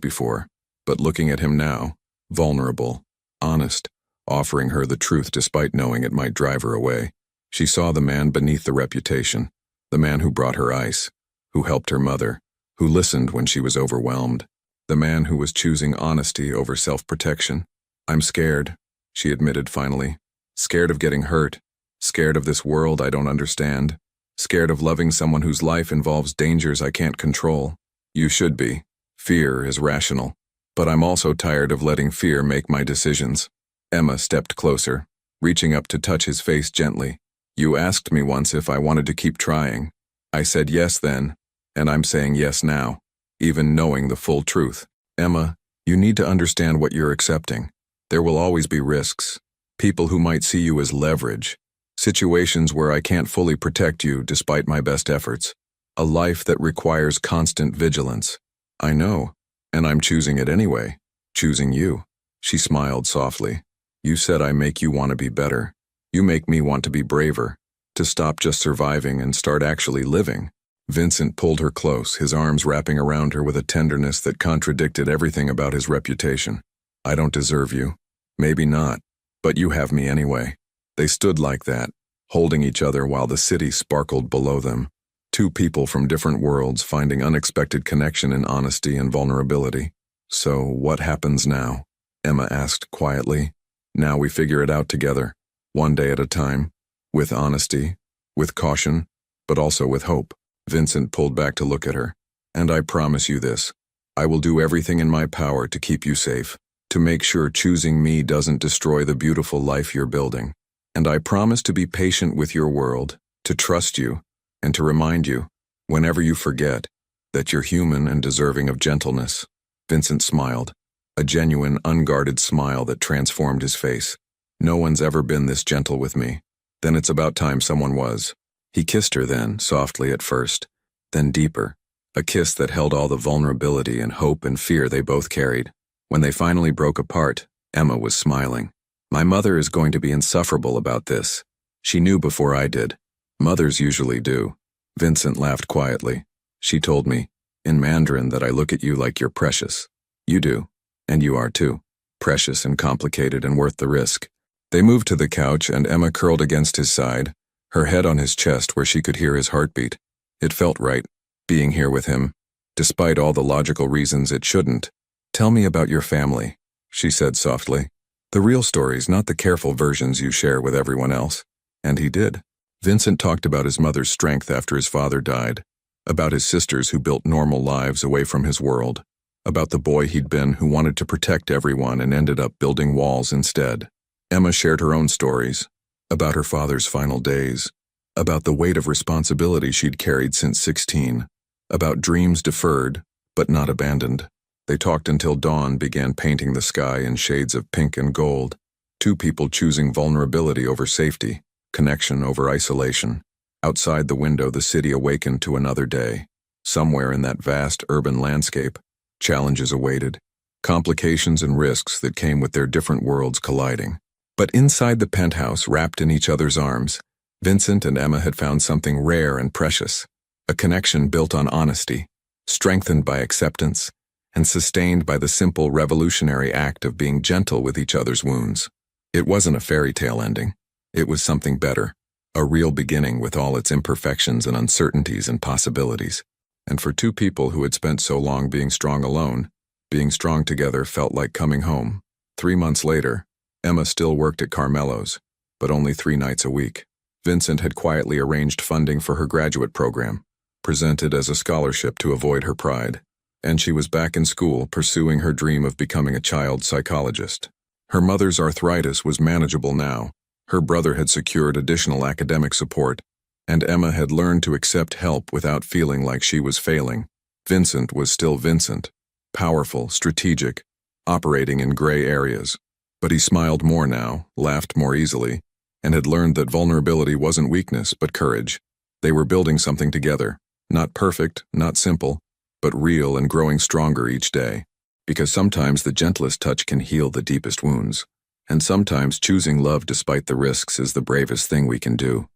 before, but looking at him now, vulnerable, honest, offering her the truth despite knowing it might drive her away. She saw the man beneath the reputation, the man who brought her ice, who helped her mother, who listened when she was overwhelmed, the man who was choosing honesty over self-protection. I'm scared, she admitted finally. Scared of getting hurt, scared of this world I don't understand, scared of loving someone whose life involves dangers I can't control. You should be. Fear is rational. But I'm also tired of letting fear make my decisions. Emma stepped closer, reaching up to touch his face gently. You asked me once if I wanted to keep trying. I said yes then, and I'm saying yes now, even knowing the full truth. Emma, you need to understand what you're accepting. There will always be risks. People who might see you as leverage. Situations where I can't fully protect you despite my best efforts. A life that requires constant vigilance. I know, and I'm choosing it anyway. Choosing you. She smiled softly. You said I make you want to be better. You make me want to be braver, to stop just surviving and start actually living. Vincent pulled her close, his arms wrapping around her with a tenderness that contradicted everything about his reputation. I don't deserve you. Maybe not, but you have me anyway. They stood like that, holding each other while the city sparkled below them. Two people from different worlds finding unexpected connection in honesty and vulnerability. So, what happens now? Emma asked quietly. Now we figure it out together, one day at a time, with honesty, with caution, but also with hope. Vincent pulled back to look at her. And I promise you this. I will do everything in my power to keep you safe, to make sure choosing me doesn't destroy the beautiful life you're building. And I promise to be patient with your world, to trust you, and to remind you, whenever you forget, that you're human and deserving of gentleness. Vincent smiled, a genuine, unguarded smile that transformed his face. No one's ever been this gentle with me. Then it's about time someone was. He kissed her then, softly at first, then deeper, a kiss that held all the vulnerability and hope and fear they both carried. When they finally broke apart, Emma was smiling. My mother is going to be insufferable about this. She knew before I did. Mothers usually do. Vincent laughed quietly. She told me, in Mandarin, that I look at you like you're precious. You do. And you are too. Precious and complicated and worth the risk. They moved to the couch and Emma curled against his side, her head on his chest where she could hear his heartbeat. It felt right, being here with him, despite all the logical reasons it shouldn't. Tell me about your family, she said softly. The real stories, not the careful versions you share with everyone else. And he did. Vincent talked about his mother's strength after his father died, about his sisters who built normal lives away from his world, about the boy he'd been who wanted to protect everyone and ended up building walls instead. Emma shared her own stories, about her father's final days, about the weight of responsibility she'd carried since 16, about dreams deferred, but not abandoned. They talked until dawn began painting the sky in shades of pink and gold, two people choosing vulnerability over safety, connection over isolation. Outside the window, the city awakened to another day. Somewhere in that vast urban landscape, challenges awaited, complications and risks that came with their different worlds colliding. But inside the penthouse, wrapped in each other's arms, Vincent and Emma had found something rare and precious, a connection built on honesty, strengthened by acceptance, and sustained by the simple revolutionary act of being gentle with each other's wounds. It wasn't a fairy tale ending. It was something better, a real beginning with all its imperfections and uncertainties and possibilities. And for two people who had spent so long being strong alone, being strong together felt like coming home. 3 months later, Emma still worked at Carmelo's, but only 3 nights a week. Vincent had quietly arranged funding for her graduate program, presented as a scholarship to avoid her pride, and she was back in school pursuing her dream of becoming a child psychologist. Her mother's arthritis was manageable now, her brother had secured additional academic support, and Emma had learned to accept help without feeling like she was failing. Vincent was still Vincent, powerful, strategic, operating in gray areas. But he smiled more now, laughed more easily, and had learned that vulnerability wasn't weakness but courage. They were building something together, not perfect, not simple, but real and growing stronger each day. Because sometimes the gentlest touch can heal the deepest wounds, and sometimes choosing love despite the risks is the bravest thing we can do.